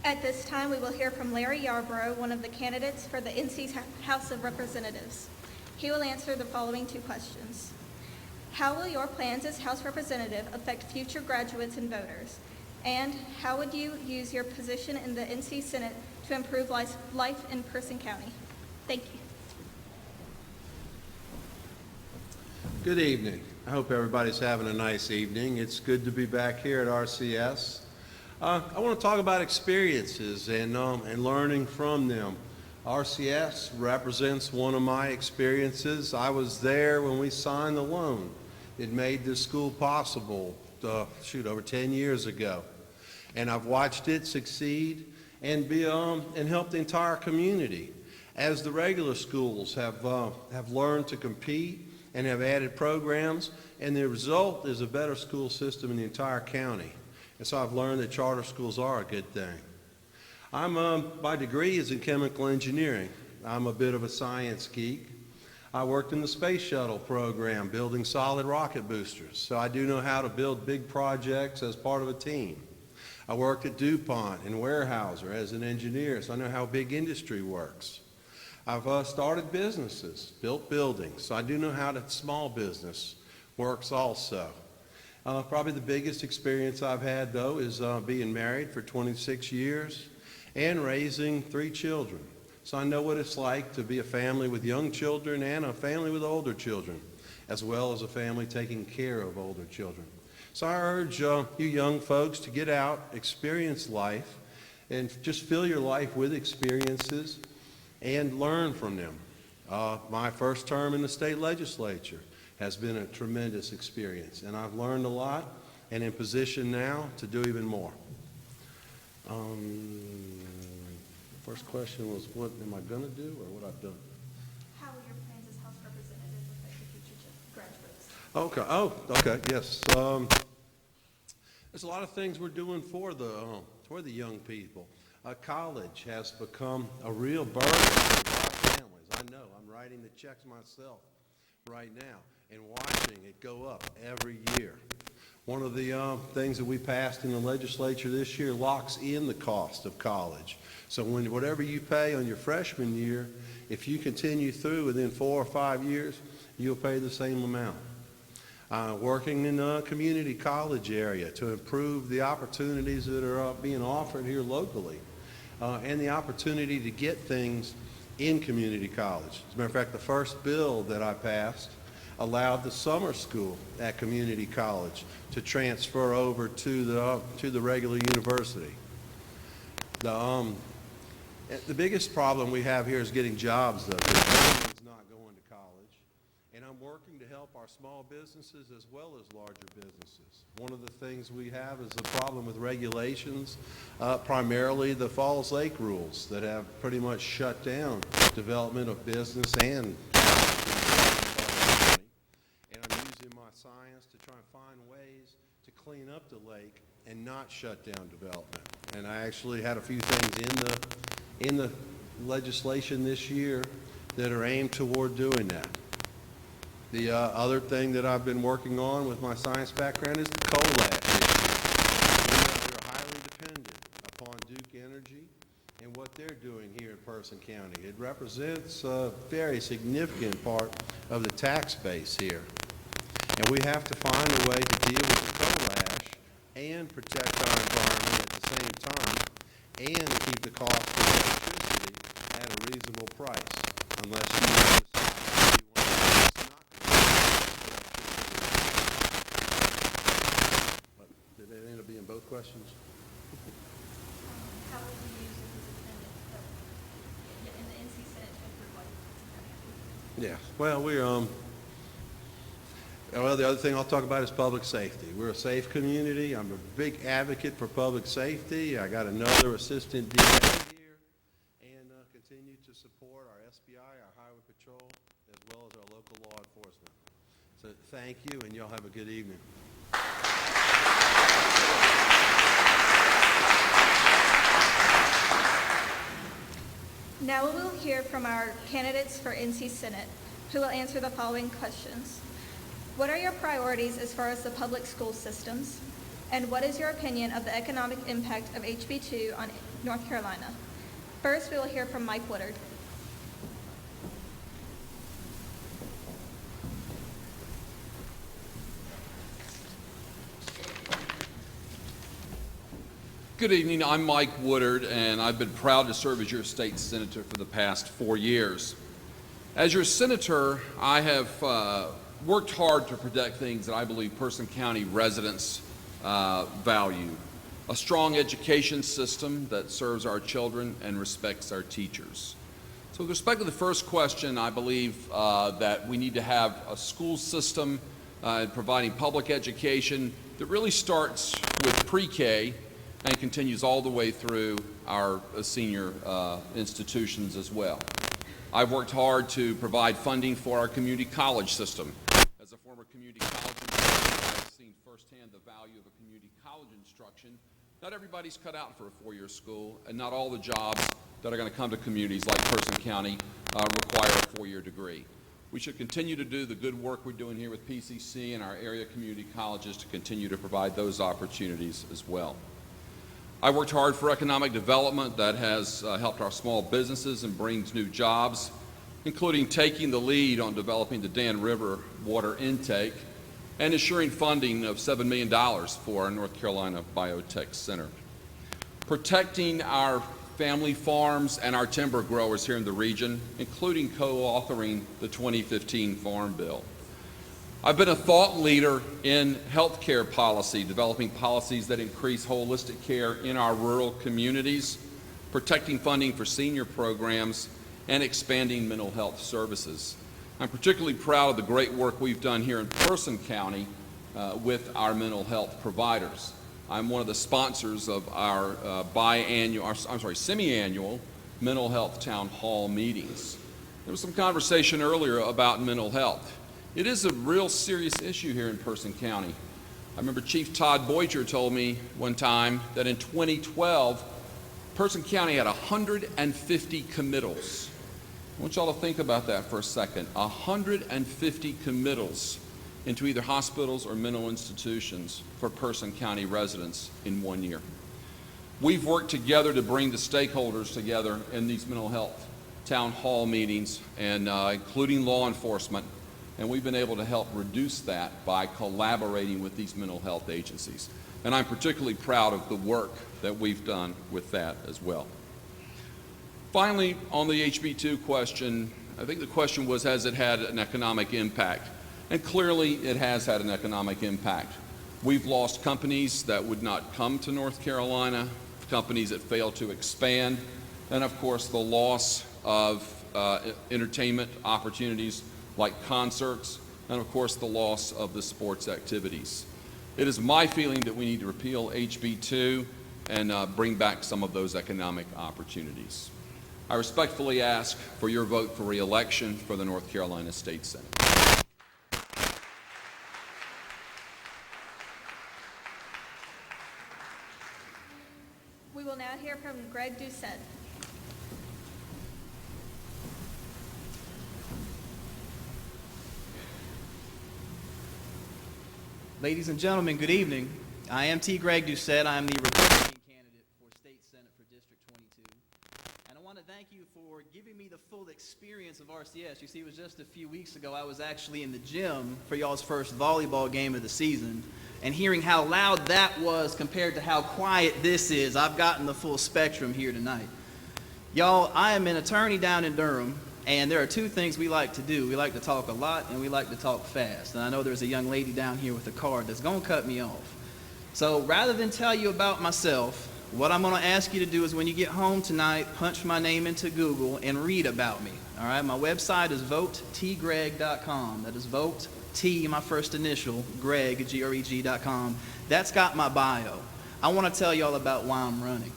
S2: At this time, we will hear from Larry Yarborough, one of the candidates for the NC House of Representatives. He will answer the following 2 questions. How will your plans as House Representative affect future graduates and voters? And how would you use your position in the NC Senate to improve life in Person County? Thank you.
S10: Good evening. I hope everybody's having a nice evening. It's good to be back here at RCS. I want to talk about experiences and learning from them. RCS represents one of my experiences. I was there when we signed the loan. It made this school possible, over 10 years ago. And I've watched it succeed and help the entire community. As the regular schools have learned to compete and have added programs, and the result is a better school system in the entire county. And so I've learned that charter schools are a good thing. My degree is in chemical engineering. I'm a bit of a science geek. I worked in the space shuttle program building solid rocket boosters, so I do know how to build big projects as part of a team. I worked at DuPont in Weyerhaeuser as an engineer, so I know how big industry works. I've started businesses, built buildings, so I do know how small business works also. Probably the biggest experience I've had, though, is being married for 26 years and raising 3 children. So I know what it's like to be a family with young children and a family with older children, as well as a family taking care of older children. So I urge you young folks to get out, experience life, and just fill your life with experiences and learn from them. My first term in the state legislature has been a tremendous experience, and I've learned a lot and in position now to do even more. First question was, what am I going to do or what I've done?
S2: How will your plans as House Representative affect the future graduates?
S10: Okay. Oh, okay. Yes. There's a lot of things we're doing for the young people. College has become a real burden for a lot of families. I know. I'm writing the checks myself right now and watching it go up every year. One of the things that we passed in the legislature this year locks in the cost of college. So whatever you pay on your freshman year, if you continue through within 4 or 5 years, you'll pay the same amount. Working in a community college area to improve the opportunities that are being offered here locally, and the opportunity to get things in community college. As a matter of fact, the first bill that I passed allowed the summer school at community college to transfer over to the regular university. The biggest problem we have here is getting jobs, though. Everyone's not going to college. And I'm working to help our small businesses as well as larger businesses. One of the things we have is a problem with regulations, primarily the Falls Lake rules that have pretty much shut down development of business and I'm using my science to try and find ways to clean up the lake and not shut down development. And I actually had a few things in the legislation this year that are aimed toward doing that. The other thing that I've been working on with my science background is the coal ash issue. They're highly dependent upon Duke Energy and what they're doing here in Person County. It represents a very significant part of the tax base here. And we have to find a way to deal with the coal ash and protect our environment at the same time and keep the cost of electricity at a reasonable price, unless you decide you want to not. Did that end up being both questions?
S2: How will you use in the NC Senate to improve life?
S10: Yeah. Well, the other thing I'll talk about is public safety. We're a safe community. I'm a big advocate for public safety. I got another assistant DA here, and continue to support our SBI, our Highway Patrol, as well as our local law enforcement. So thank you, and y'all have a good evening.
S2: Now we will hear from our candidates for NC Senate, who will answer the following questions. What are your priorities as far as the public school systems? And what is your opinion of the economic impact of HB2 on North Carolina? First, we will hear from Mike Woodard.
S11: Good evening. I'm Mike Woodard, and I've been proud to serve as your state senator for the past 4 years. As your senator, I have worked hard to protect things that I believe Person County residents value. a strong education system that serves our children and respects our teachers. So with respect to the first question, I believe that we need to have a school system providing public education that really starts with pre-K and continues all the way through our senior institutions as well. I've worked hard to provide funding for our community college system. As a former community college instructor, I've seen firsthand the value of a community college instruction. Not everybody's cut out for a four-year school, and not all the jobs that are going to come to communities like Person County require a four-year degree. We should continue to do the good work we're doing here with PCC and our area community colleges to continue to provide those opportunities as well. I worked hard for economic development that has helped our small businesses and brings new jobs, including taking the lead on developing the Dan River water intake and ensuring funding of $7 million for our North Carolina Biotech Center. Protecting our family farms and our timber growers here in the region, including co-authoring the 2015 Farm Bill. I've been a thought leader in healthcare policy, developing policies that increase holistic care in our rural communities, protecting funding for senior programs, and expanding mental health services. I'm particularly proud of the great work we've done here in Person County with our mental health providers. I'm one of the sponsors of our semi-annual mental health town hall meetings. There was some conversation earlier about mental health. It is a real serious issue here in Person County. I remember Chief Todd Boyer told me one time that in 2012, Person County had 150 committals. I want y'all to think about that for a second. 150 committals into either hospitals or mental institutions for Person County residents in 1 year. We've worked together to bring the stakeholders together in these mental health town hall meetings, and including law enforcement, and we've been able to help reduce that by collaborating with these mental health agencies. And I'm particularly proud of the work that we've done with that as well. Finally, on the HB2 question, I think the question was, has it had an economic impact? And clearly it has had an economic impact. We've lost companies that would not come to North Carolina, companies that failed to expand, and of course the loss of entertainment opportunities like concerts, and of course the loss of the sports activities. It is my feeling that we need to repeal HB2 and bring back some of those economic opportunities. I respectfully ask for your vote for re-election for the North Carolina State Senate.
S2: We will now hear from Greg Doucette.
S12: Ladies and gentlemen, good evening. I am T. Greg Doucette. I am the Republican candidate for State Senate for District 22. And I want to thank you for giving me the full experience of RCS. You see, it was just a few weeks ago I was actually in the gym for y'all's first volleyball game of the season. And hearing how loud that was compared to how quiet this is, I've gotten the full spectrum here tonight. Y'all, I am an attorney down in Durham. And there are two things we like to do. We like to talk a lot and we like to talk fast. And I know there's a young lady down here with a card that's going to cut me off. So rather than tell you about myself, what I'm going to ask you to do is when you get home tonight, punch my name into Google and read about me. All right, my website is votetgreg.com. That is vote, T, my first initial, Greg, G-R-E-G.com. That's got my bio. I want to tell you all about why I'm running.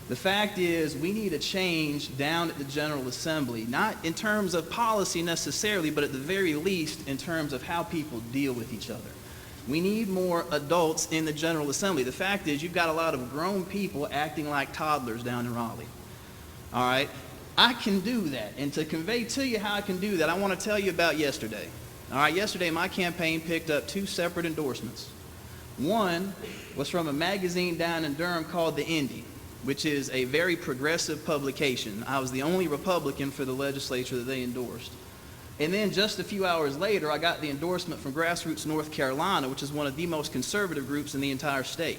S12: The fact is, we need a change down at the General Assembly, not in terms of policy necessarily, but at the very least in terms of how people deal with each other. We need more adults in the General Assembly. The fact is, you've got a lot of grown people acting like toddlers down in Raleigh. All right? I can do that. And to convey to you how I can do that, I want to tell you about yesterday. All right, yesterday my campaign picked up two separate endorsements. One was from a magazine down in Durham called The Indy, which is a very progressive publication. I was the only Republican for the legislature that they endorsed. And then just a few hours later, I got the endorsement from Grassroots North Carolina, which is one of the most conservative groups in the entire state.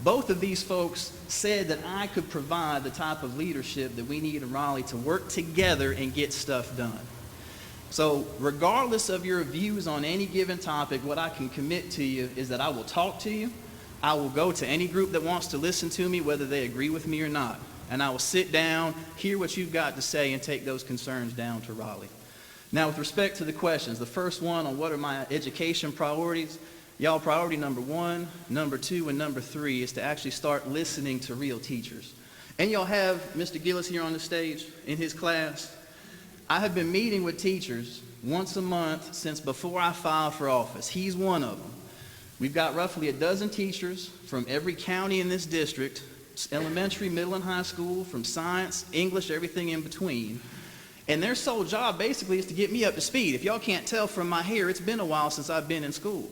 S12: Both of these folks said that I could provide the type of leadership that we need in Raleigh to work together and get stuff done. So regardless of your views on any given topic, what I can commit to you is that I will talk to you, I will go to any group that wants to listen to me, whether they agree with me or not. And I will sit down, hear what you've got to say, and take those concerns down to Raleigh. Now, with respect to the questions, the first one on what are my education priorities, y'all, priority number 1, number 2, and number 3 is to actually start listening to real teachers. And y'all have Mr. Gillis here on the stage in his class. I have been meeting with teachers once a month since before I filed for office. He's one of them. We've got roughly a dozen teachers from every county in this district, elementary, middle, and high school, from science, English, everything in between. And their sole job basically is to get me up to speed. If y'all can't tell from my hair, it's been a while since I've been in school.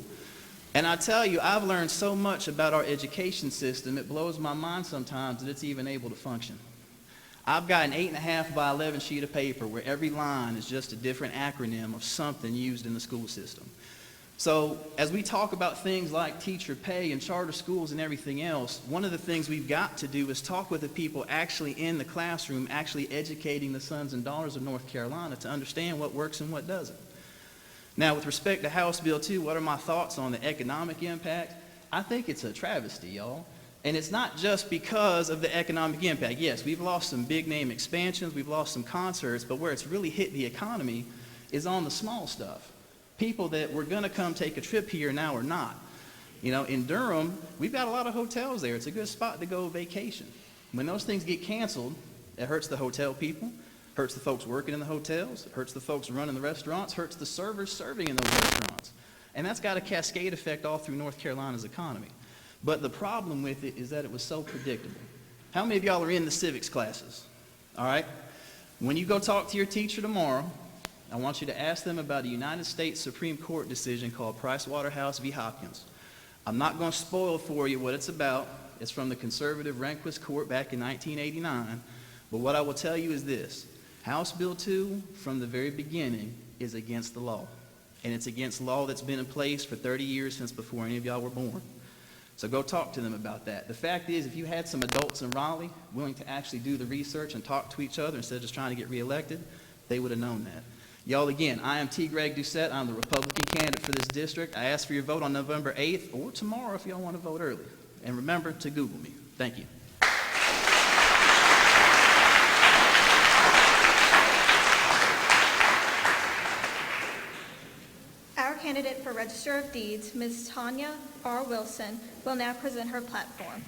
S12: And I tell you, I've learned so much about our education system, it blows my mind sometimes that it's even able to function. I've got an 8.5 by 11 sheet of paper where every line is just a different acronym of something used in the school system. So as we talk about things like teacher pay and charter schools and everything else, one of the things we've got to do is talk with the people actually in the classroom, actually educating the sons and daughters of North Carolina to understand what works and what doesn't. Now, with respect to House Bill 2, what are my thoughts on the economic impact? I think it's a travesty, y'all. And it's not just because of the economic impact. Yes, we've lost some big name expansions, we've lost some concerts, but where it's really hit the economy is on the small stuff. People that were going to come take a trip here now are not. You know, in Durham, we've got a lot of hotels there. It's a good spot to go vacation. When those things get canceled, it hurts the hotel people, hurts the folks working in the hotels, it hurts the folks running the restaurants, hurts the servers serving in those restaurants. And that's got a cascade effect all through North Carolina's economy. But the problem with it is that it was so predictable. How many of y'all are in the civics classes? All right? When you go talk to your teacher tomorrow, I want you to ask them about a United States Supreme Court decision called Pricewaterhouse v. Hopkins. I'm not going to spoil for you what it's about. It's from the conservative Rehnquist Court back in 1989. But what I will tell you is this. House Bill 2, from the very beginning, is against the law. And it's against law that's been in place for 30 years since before any of y'all were born. So go talk to them about that. The fact is, if you had some adults in Raleigh willing to actually do the research and talk to each other instead of just trying to get reelected, they would have known that. Y'all, again, I am T. Greg Doucette. I'm the Republican candidate for this district. I ask for your vote on November 8th or tomorrow if y'all want to vote early. And remember to Google me. Thank you.
S2: Our candidate for Register of Deeds, Ms. Tanya R. Wilson, will now present her platform.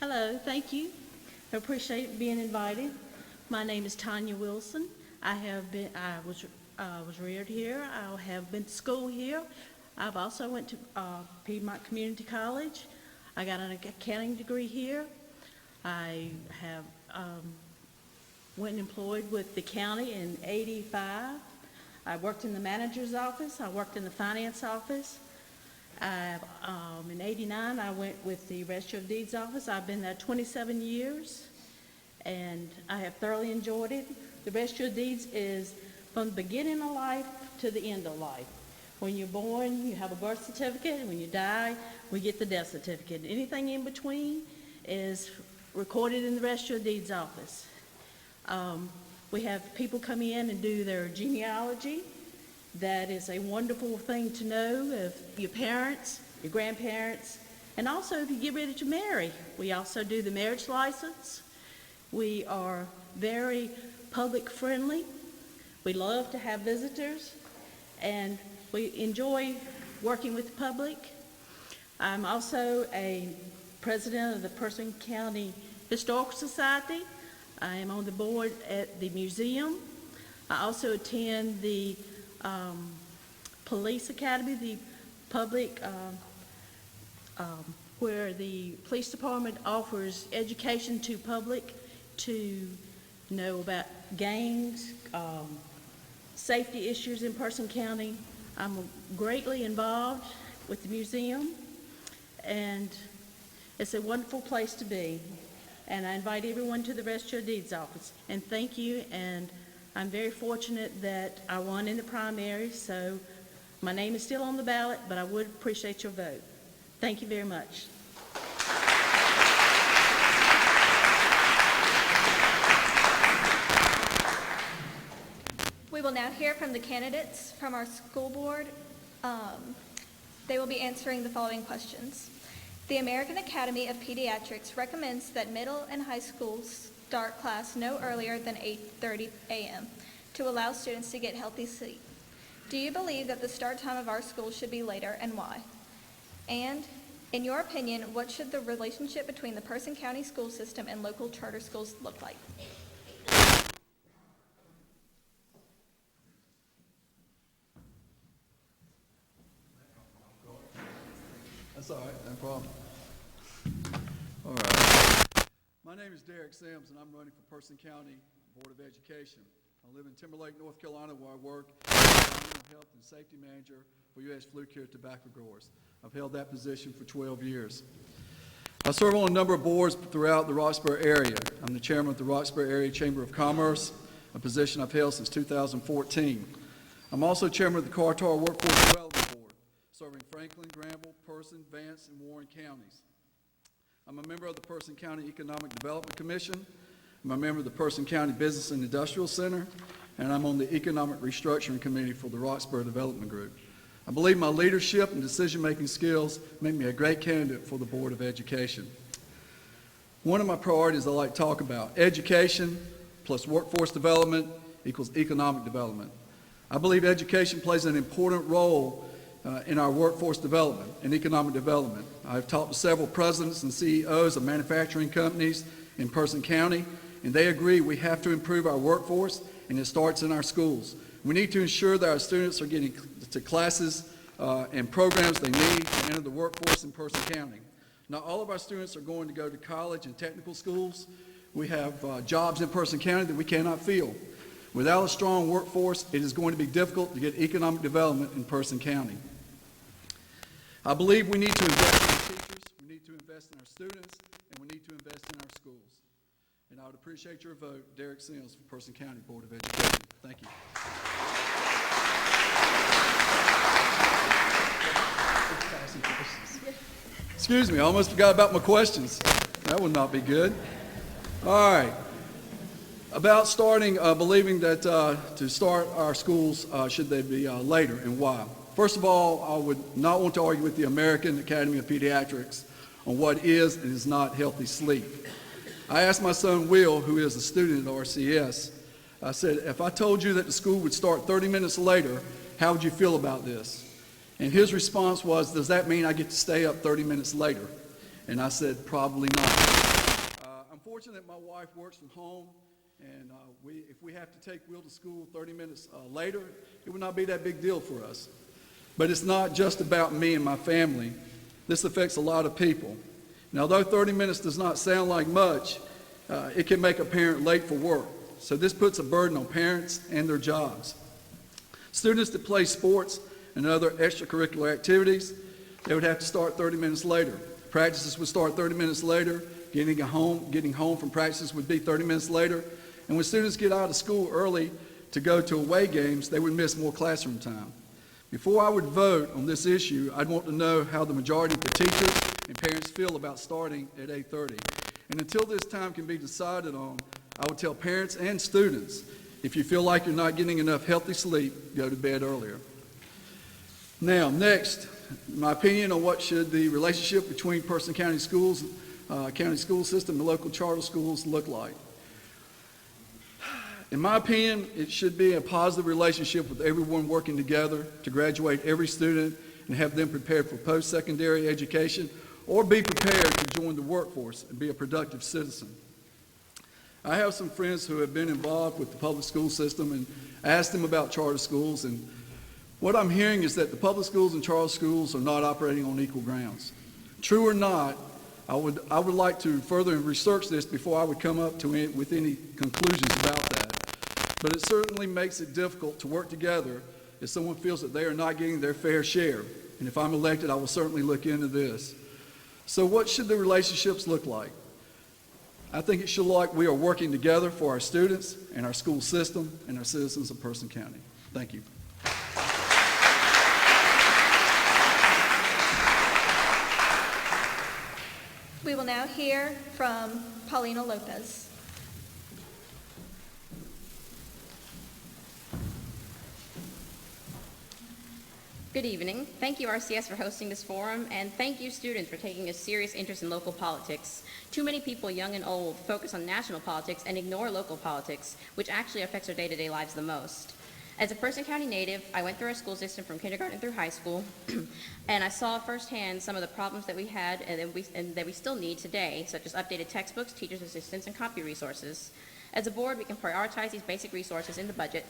S13: Hello, thank you. I appreciate being invited. My name is Tanya Wilson. I was reared here. I have been to school here. I've also went to Piedmont Community College. I got an accounting degree here. I have went and employed with the county in '85. I worked in the manager's office. I worked in the finance office. In '89, I went with the Register of Deeds office. I've been there 27 years, and I have thoroughly enjoyed it. The Register of Deeds is from the beginning of life to the end of life. When you're born, you have a birth certificate, and when you die, we get the death certificate. Anything in between is recorded in the Register of Deeds office. We have people come in and do their genealogy. That is a wonderful thing to know of your parents, your grandparents, and also if you get ready to marry. We also do the marriage license. We are very public friendly. We love to have visitors, and we enjoy working with the public. I'm also a president of the Person County Historical Society. I am on the board at the museum. I also attend the Police Academy, the public, where the police department offers education to public to know about gangs, safety issues in Person County. I'm greatly involved with the museum, and it's a wonderful place to be. And I invite everyone to the Register of Deeds office. And thank you, and I'm very fortunate that I won in the primary, so my name is still on the ballot, but I would appreciate your vote. Thank you very much.
S2: We will now hear from the candidates from our school board. They will be answering the following questions. The American Academy of Pediatrics recommends that middle and high schools start class no earlier than 8:30 a.m. to allow students to get healthy sleep. Do you believe that the start time of our schools should be later, and why? And, in your opinion, what should the relationship between the Person County school system and local charter schools look like?
S14: That's all right, no problem. All right. My name is Derek Sims, and I'm running for Person County Board of Education. I live in Timberlake, North Carolina, where I work as the Health and Safety Manager for U.S. Flue Cure Tobacco Growers. I've held that position for 12 years. I serve on a number of boards throughout the Roxboro area. I'm the chairman of the Roxboro Area Chamber of Commerce, a position I've held since 2014. I'm also chairman of the Carter Workforce Development Board, serving Franklin, Granville, Person, Vance, and Warren counties. I'm a member of the Person County Economic Development Commission. I'm a member of the Person County Business and Industrial Center, and I'm on the Economic Restructuring Committee for the Roxboro Development Group. I believe my leadership and decision-making skills make me a great candidate for the Board of Education. One of my priorities I like to talk about, education plus workforce development equals economic development. I believe education plays an important role in our workforce development and economic development. I've talked to several presidents and CEOs of manufacturing companies in Person County, and they agree we have to improve our workforce, and it starts in our schools. We need to ensure that our students are getting to classes and programs they need to enter the workforce in Person County. Not all of our students are going to go to college and technical schools. We have jobs in Person County that we cannot fill. Without a strong workforce, it is going to be difficult to get economic development in Person County. I believe we need to invest in our teachers, we need to invest in our students, and we need to invest in our schools. And I would appreciate your vote, Derek Sims, for Person County Board of Education. Thank you. Excuse me, I almost forgot about my questions. That would not be good. All right. About starting, believing that to start our schools, should they be later, and why? First of all, I would not want to argue with the American Academy of Pediatrics on what is and is not healthy sleep. I asked my son Will, who is a student at RCS, I said, if I told you that the school would start 30 minutes later, how would you feel about this? And his response was, does that mean I get to stay up 30 minutes later? And I said, probably not. I'm fortunate my wife works from home, and if we have to take Will to school 30 minutes later, it would not be that big deal for us. But it's not just about me and my family. This affects a lot of people. And although 30 minutes does not sound like much, it can make a parent late for work. So this puts a burden on parents and their jobs. Students that play sports and other extracurricular activities, they would have to start 30 minutes later. Practices would start 30 minutes later. Getting home from practices would be 30 minutes later. And when students get out of school early to go to away games, they would miss more classroom time. Before I would vote on this issue, I'd want to know how the majority of the teachers and parents feel about starting at 8:30. And until this time can be decided on, I would tell parents and students, if you feel like you're not getting enough healthy sleep, go to bed earlier. Now, next, my opinion on what should the relationship between Person County schools, county school system, and local charter schools look like. In my opinion, it should be a positive relationship with everyone working together to graduate every student and have them prepared for post-secondary education or be prepared to join the workforce and be a productive citizen. I have some friends who have been involved with the public school system and asked them about charter schools, and what I'm hearing is that the public schools and charter schools are not operating on equal grounds. True or not, I would like to further research this before I would come up with any conclusions about that. But it certainly makes it difficult to work together if someone feels that they are not getting their fair share. And if I'm elected, I will certainly look into this. So what should the relationships look like? I think it should look like we are working together for our students and our school system and our citizens of Person County. Thank you.
S2: We will now hear from Paulina Lopez.
S15: Good evening. Thank you, RCS, for hosting this forum, and thank you, students, for taking a serious interest in local politics. Too many people, young and old, focus on national politics and ignore local politics, which actually affects our day-to-day lives the most. As a Person County native, I went through our school system from kindergarten through high school, and I saw firsthand some of the problems that we had and that we still need today, such as updated textbooks, teachers' assistants, and copy resources. As a board, we can prioritize these basic resources in the budget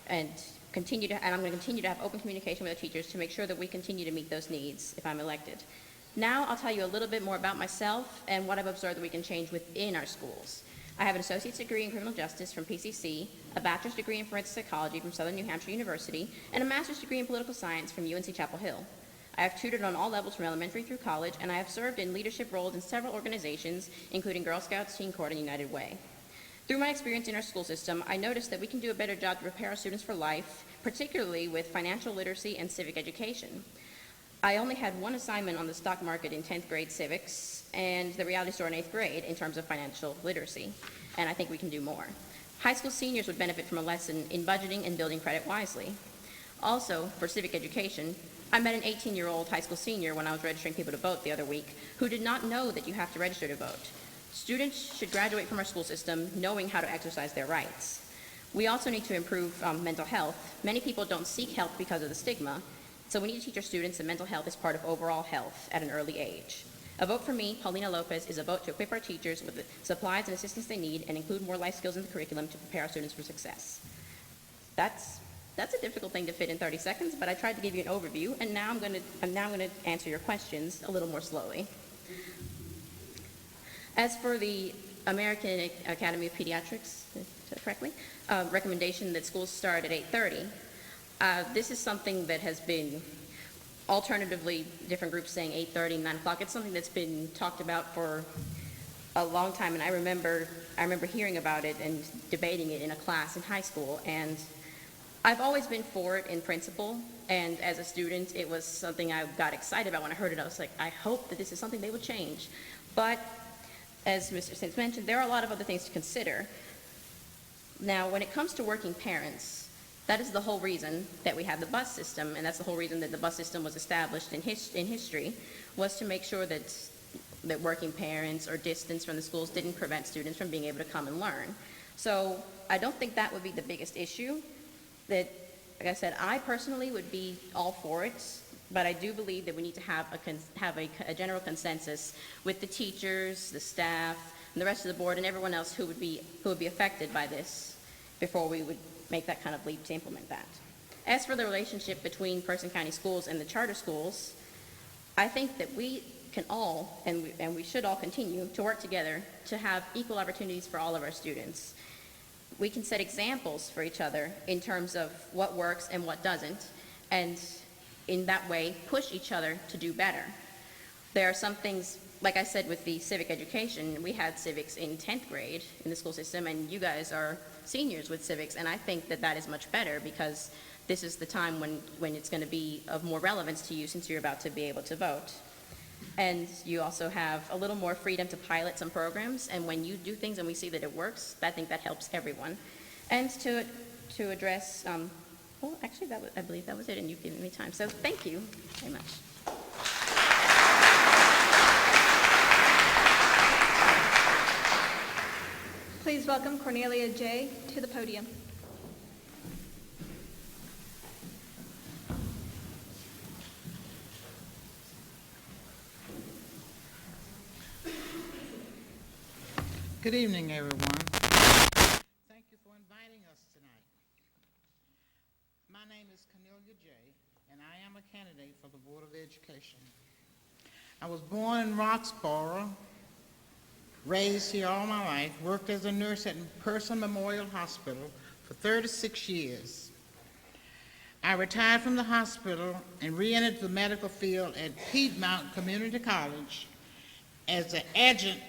S15: and I'm going to continue to have open communication with the teachers to make sure that we continue to meet those needs if I'm elected. Now I'll tell you a little bit more about myself and what I've observed that we can change within our schools. I have an associate's degree in criminal justice from PCC, a bachelor's degree in forensic psychology from Southern New Hampshire University, and a master's degree in political science from UNC Chapel Hill. I have tutored on all levels from elementary through college, and I have served in leadership roles in several organizations, including Girl Scouts, Teen Court, and United Way. Through my experience in our school system, I noticed that we can do a better job to prepare our students for life, particularly with financial literacy and civic education. I only had one assignment on the stock market in 10th grade civics and the reality store in 8th grade in terms of financial literacy, and I think we can do more. High school seniors would benefit from a lesson in budgeting and building credit wisely. Also, for civic education, I met an 18-year-old high school senior when I was registering people to vote the other week who did not know that you have to register to vote. Students should graduate from our school system knowing how to exercise their rights. We also need to improve mental health. Many people don't seek help because of the stigma, so we need to teach our students that mental health is part of overall health at an early age. A vote for me, Paulina Lopez, is a vote to equip our teachers with the supplies and assistance they need and include more life skills in the curriculum to prepare our students for success. That's a difficult thing to fit in 30 seconds, but I tried to give you an overview, and now I'm going to answer your questions a little more slowly. As for the American Academy of Pediatrics, correctly, recommendation that schools start at 8:30, this is something that has been, alternatively, different groups saying 8:30, 9 o'clock. It's something that's been talked about for a long time, and I remember hearing about it and debating it in a class in high school, and I've always been for it in principle, and as a student, it was something I got excited about when I heard it. I was like, I hope that this is something they would change. But as Mr. Sims mentioned, there are a lot of other things to consider. Now, when it comes to working parents, that is the whole reason that we have the bus system, and that's the whole reason that the bus system was established in history, was to make sure that working parents or distance from the schools didn't prevent students from being able to come and learn. So I don't think that would be the biggest issue. That, like I said, I personally would be all for it, but I do believe that we need to have a general consensus with the teachers, the staff, and the rest of the board, and everyone else who would be affected by this before we would make that kind of leap to implement that. As for the relationship between Person County schools and the charter schools, I think that we can all, and we should all continue to work together to have equal opportunities for all of our students. We can set examples for each other in terms of what works and what doesn't, and in that way push each other to do better. There are some things, like I said with the civic education, we had civics in 10th grade in the school system, and you guys are seniors with civics, and I think that that is much better because this is the time when it's going to be of more relevance to you since you're about to be able to vote. And you also have a little more freedom to pilot some programs, and when you do things and we see that it works, I think that helps everyone. And to address, well, actually, I believe that was it, and you've given me time. So thank you very much.
S2: Please welcome Cornelia J. to the podium.
S16: Good evening, everyone. Thank you for inviting us tonight. My name is Cornelia J., and I am a candidate for the Board of Education. I was born in Roxboro, raised here all my life, worked as a nurse at Person Memorial Hospital for 36 years. I retired from the hospital and re-entered the medical field at Piedmont Community College as an adjunct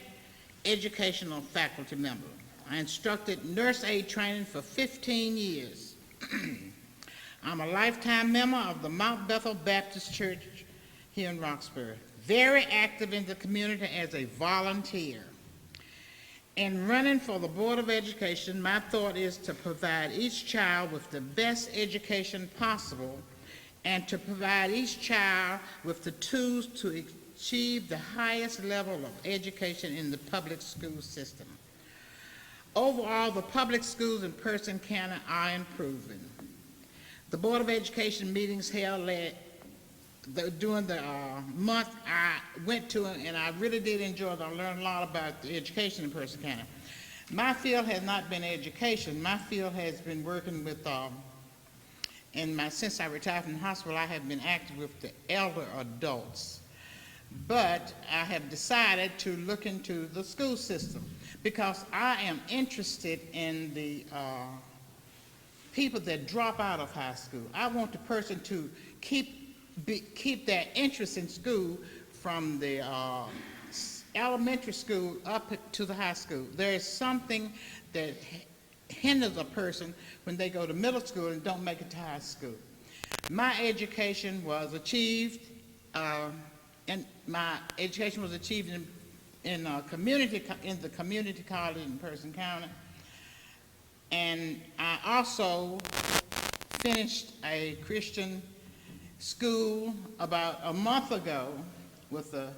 S16: educational faculty member. I instructed nurse aid training for 15 years. I'm a lifetime member of the Mount Bethel Baptist Church here in Roxboro, very active in the community as a volunteer. In running for the Board of Education, my thought is to provide each child with the best education possible and to provide each child with the tools to achieve the highest level of education in the public school system. Overall, the public schools in Person County are improving. The Board of Education meetings held during the month I went to, and I really did enjoy it. I learned a lot about the education in Person County. My field has not been education. My field has been working with, since I retired from the hospital, I have been active with the elder adults. But I have decided to look into the school system because I am interested in the people that drop out of high school. I want the person to keep their interest in school from the elementary school up to the high school. There is something that hinders a person when they go to middle school and don't make it to high school. My education was achieved, in the community college in Person County, and I also finished a Christian school about a month ago with a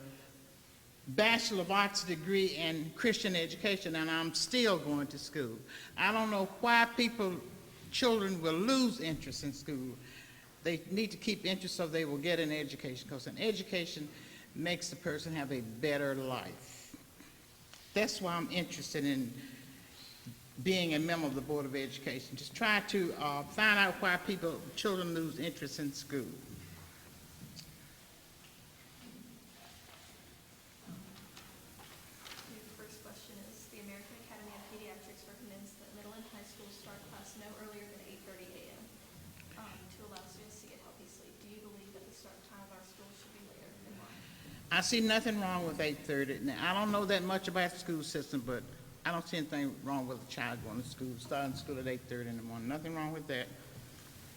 S16: Bachelor of Arts degree in Christian education, and I'm still going to school. I don't know why children will lose interest in school. They need to keep interest so they will get an education, because an education makes the person have a better life. That's why I'm interested in being a member of the Board of Education. Just try to find out why children lose interest in school.
S2: Your first question is, the American Academy of Pediatrics recommends that middle and high schools start class no earlier than 8:30 a.m. To allow students to get healthy sleep. Do you believe that the start time of our schools should be later and why?
S16: I see nothing wrong with 8:30. Now, I don't know that much about the school system, but I don't see anything wrong with a child going to school, starting school at 8:30 in the morning. Nothing wrong with that.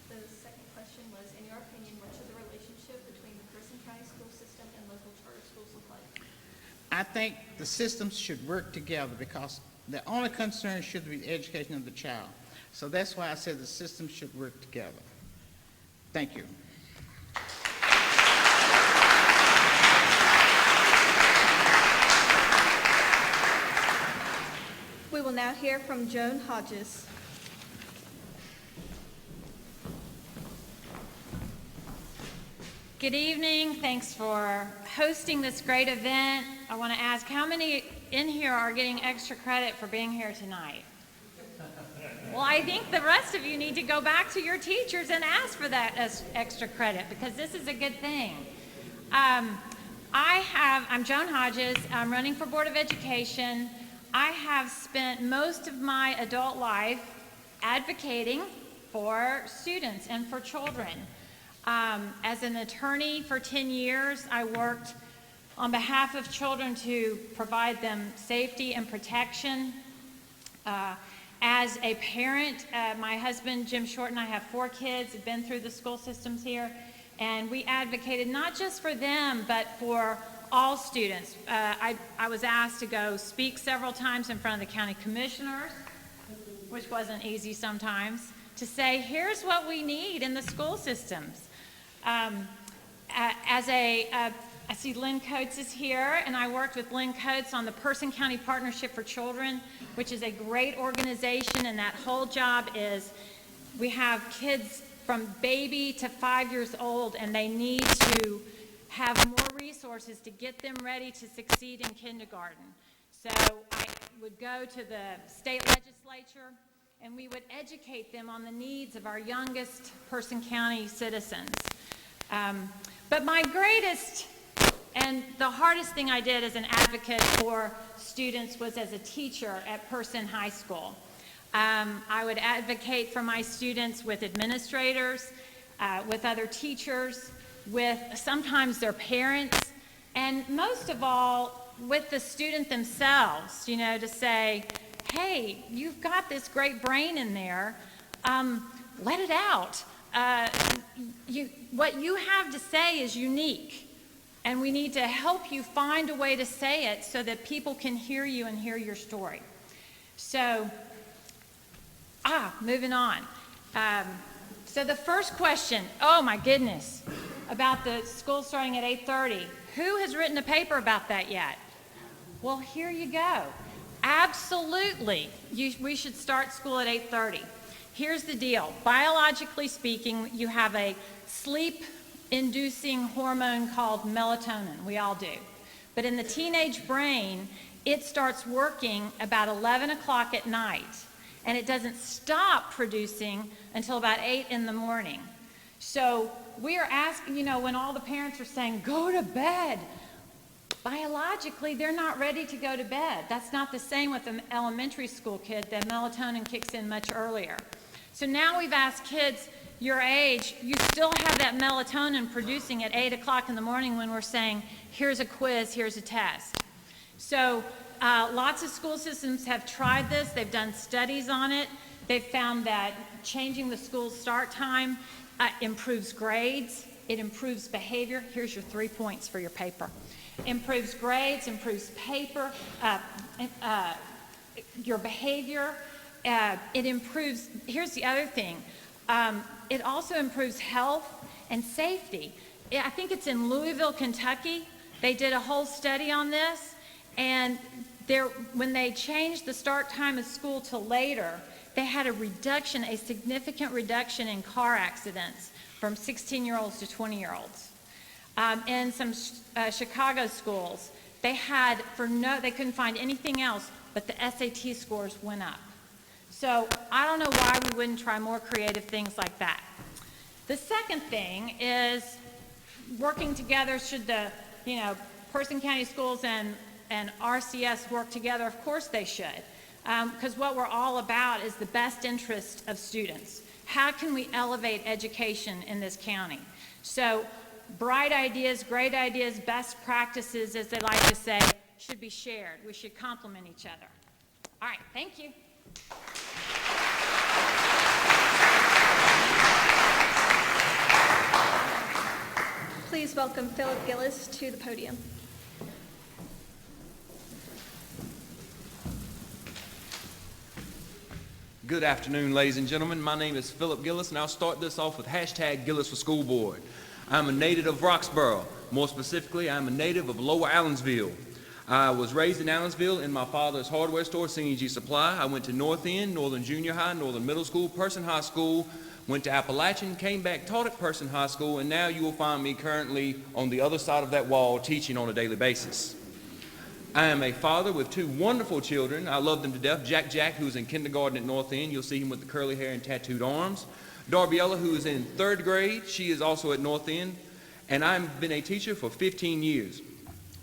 S2: The second question was, in your opinion, what should the relationship between the Person County school system and local charter schools look like?
S16: I think the systems should work together because the only concern should be the education of the child. So that's why I said the systems should work together. Thank you.
S2: We will now hear from Joan Hodges.
S17: Good evening. Thanks for hosting this great event. I want to ask, how many in here are getting extra credit for being here tonight? Well, I think the rest of you need to go back to your teachers and ask for that as extra credit, because this is a good thing. I'm Joan Hodges. I'm running for Board of Education. I have spent most of my adult life advocating for students and for children. As an attorney for 10 years, I worked on behalf of children to provide them safety and protection. As a parent, my husband, Jim Short, and I have 4 kids, have been through the school systems here, and we advocated not just for them, but for all students. I was asked to go speak several times in front of the county commissioners, which wasn't easy sometimes, to say, here's what we need in the school systems. I see Lynn Coates is here, and I worked with Lynn Coates on the Person County Partnership for Children, which is a great organization, and that whole job is we have kids from baby to 5 years old, and they need to have more resources to get them ready to succeed in kindergarten. So I would go to the state legislature, and we would educate them on the needs of our youngest Person County citizens. But my greatest and the hardest thing I did as an advocate for students was as a teacher at Person High School. I would advocate for my students with administrators, with other teachers, with sometimes their parents, and most of all, with the student themselves, to say, hey, you've got this great brain in there, let it out. What you have to say is unique, and we need to help you find a way to say it so that people can hear you and hear your story. So, moving on. So the first question, oh my goodness, about the school starting at 8:30. Who has written a paper about that yet? Well, here you go. Absolutely, we should start school at 8:30. Here's the deal. Biologically speaking, you have a sleep-inducing hormone called melatonin. We all do. But in the teenage brain, it starts working about 11 o'clock at night, and it doesn't stop producing until about 8 in the morning. So we are asking, when all the parents are saying, go to bed, biologically, they're not ready to go to bed. That's not the same with an elementary school kid. The melatonin kicks in much earlier. So now we've asked kids your age, you still have that melatonin producing at 8 o'clock in the morning when we're saying, here's a quiz, here's a test. So lots of school systems have tried this. They've done studies on it. They've found that changing the school start time improves grades. It improves behavior. Here's your 3 points for your paper. Improves grades, improves paper, your behavior. It improves, here's the other thing. It also improves health and safety. I think it's in Louisville, Kentucky. They did a whole study on this, and when they changed the start time of school to later, they had a significant reduction in car accidents from 16-year-olds to 20-year-olds. In some Chicago schools, they couldn't find anything else, but the SAT scores went up. So I don't know why we wouldn't try more creative things like that. The second thing is working together. Should the Person County Schools and RCS work together? Of course they should, because what we're all about is the best interest of students. How can we elevate education in this county? So bright ideas, great ideas, best practices, as they like to say, should be shared. We should complement each other. All right, thank you.
S2: Please welcome Philip Gillis to the podium.
S18: Good afternoon, ladies and gentlemen. My name is Philip Gillis, and I'll start this off with hashtag Gillis for School Board. I'm a native of Roxboro. More specifically, I'm a native of Lower Allensville. I was raised in Allensville in my father's hardware store, C&G Supply. I went to North End, Northern Junior High, Northern Middle School, Person High School, went to Appalachian, came back, taught at Person High School, and now you will find me currently on the other side of that wall teaching on a daily basis. I am a father with two wonderful children. I love them to death. Jack, who's in kindergarten at North End. You'll see him with the curly hair and tattooed arms. Darbiella, who is in 3rd grade. She is also at North End. And I've been a teacher for 15 years.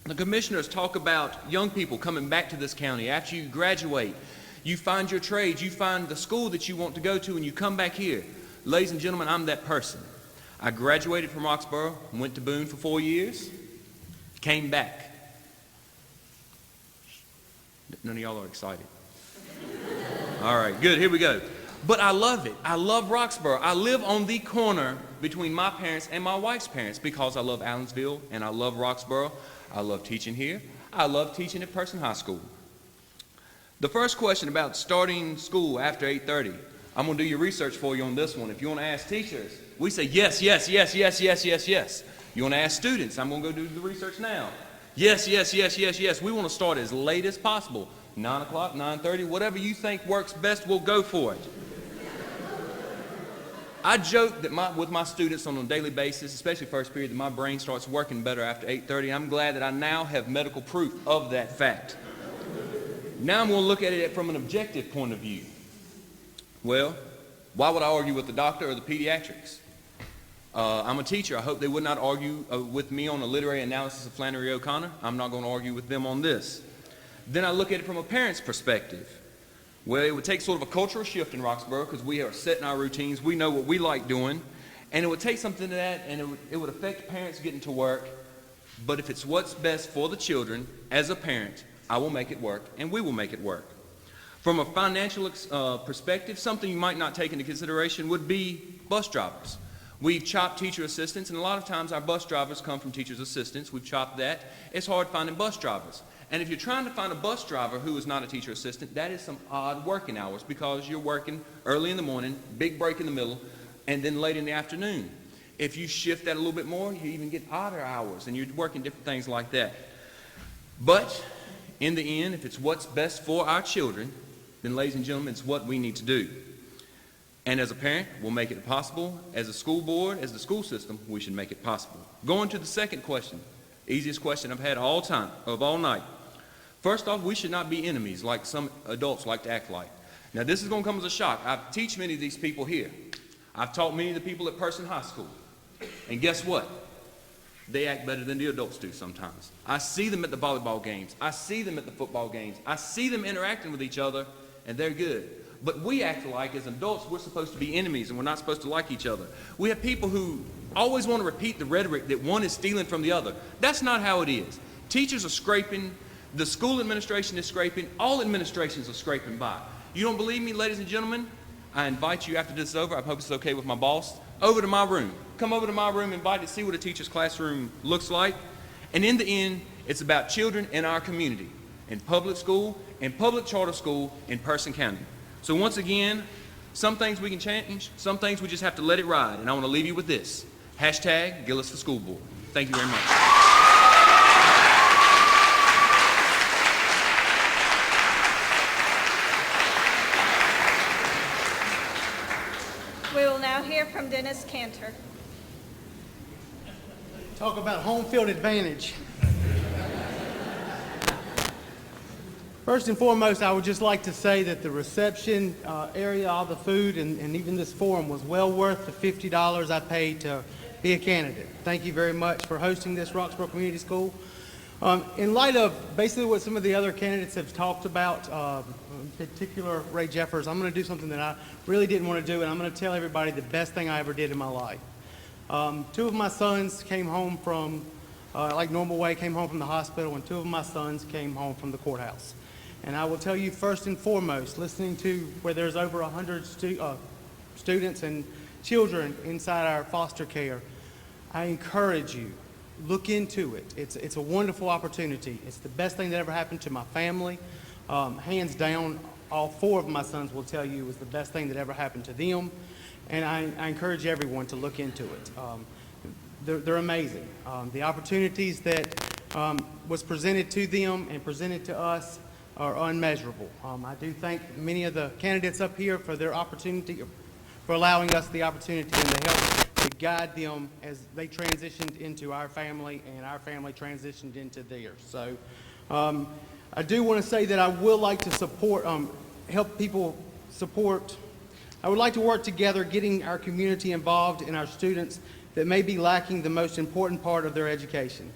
S18: The commissioners talk about young people coming back to this county. After you graduate, you find your trades, you find the school that you want to go to, and you come back here. Ladies and gentlemen, I'm that person. I graduated from Roxboro, went to Boone for 4 years, came back. None of y'all are excited. All right, good, here we go. But I love it. I love Roxboro. I live on the corner between my parents and my wife's parents because I love Allensville and I love Roxboro. I love teaching here. I love teaching at Person High School. The first question about starting school after 8:30, I'm going to do your research for you on this one. If you want to ask teachers, we say yes, yes, yes, yes, yes, yes, yes. You want to ask students, I'm going to go do the research now. Yes, yes, yes, yes, yes. We want to start as late as possible. 9 o'clock, 9:30, whatever you think works best, we'll go for it. I joke that with my students on a daily basis, especially first period, that my brain starts working better after 8:30. I'm glad that I now have medical proof of that fact. Now I'm going to look at it from an objective point of view. Well, why would I argue with the doctor or the pediatrics? I'm a teacher. I hope they would not argue with me on a literary analysis of Flannery O'Connor. I'm not going to argue with them on this. Then I look at it from a parent's perspective. Well, it would take sort of a cultural shift in Roxboro because we are set in our routines. We know what we like doing. And it would take something to that, and it would affect parents getting to work. But if it's what's best for the children, as a parent, I will make it work, and we will make it work. From a financial perspective, something you might not take into consideration would be bus drivers. We've chopped teacher assistants, and a lot of times our bus drivers come from teacher's assistants. We've chopped that. It's hard finding bus drivers. And if you're trying to find a bus driver who is not a teacher assistant, that is some odd working hours because you're working early in the morning, big break in the middle, and then late in the afternoon. If you shift that a little bit more, you even get odder hours, and you're working different things like that. But in the end, if it's what's best for our children, then, ladies and gentlemen, it's what we need to do. And as a parent, we'll make it possible. As a school board, as the school system, we should make it possible. Going to the second question, easiest question I've had all night. First off, we should not be enemies like some adults like to act like. Now, this is going to come as a shock. I teach many of these people here. I've taught many of the people at Person High School. And guess what? They act better than the adults do sometimes. I see them at the volleyball games. I see them at the football games. I see them interacting with each other, and they're good. But we act like, as adults, we're supposed to be enemies, and we're not supposed to like each other. We have people who always want to repeat the rhetoric that one is stealing from the other. That's not how it is. Teachers are scraping. The school administration is scraping. All administrations are scraping by. You don't believe me, ladies and gentlemen? I invite you, after this is over, I hope it's okay with my boss, over to my room. Come over to my room, invite to see what a teacher's classroom looks like. And in the end, it's about children in our community, in public school, in public charter school, in Person County. So once again, some things we can change, some things we just have to let it ride. And I want to leave you with this. Hashtag Gillis for School Board. Thank you very much.
S2: We will now hear from Dennis Cantor.
S19: Talk about home field advantage. First and foremost, I would just like to say that the reception area, all the food, and even this forum was well worth the $50 I paid to be a candidate. Thank you very much for hosting this Roxboro Community School. In light of basically what some of the other candidates have talked about, in particular Ray Jeffers, I'm going to do something that I really didn't want to do, and I'm going to tell everybody the best thing I ever did in my life. Two of my sons came home from, like normal way, came home from the hospital, and two of my sons came home from the courthouse. And I will tell you first and foremost, listening to where there's over 100 students and children inside our foster care, I encourage you, look into it. It's a wonderful opportunity. It's the best thing that ever happened to my family. Hands down, all four of my sons will tell you it was the best thing that ever happened to them. And I encourage everyone to look into it. They're amazing. The opportunities that was presented to them and presented to us are unmeasurable. I do thank many of the candidates up here for their opportunity, for allowing us the opportunity and the help to guide them as they transitioned into our family and our family transitioned into theirs. So I do want to say that I would like to support, help people support. I would like to work together getting our community involved in our students that may be lacking the most important part of their education.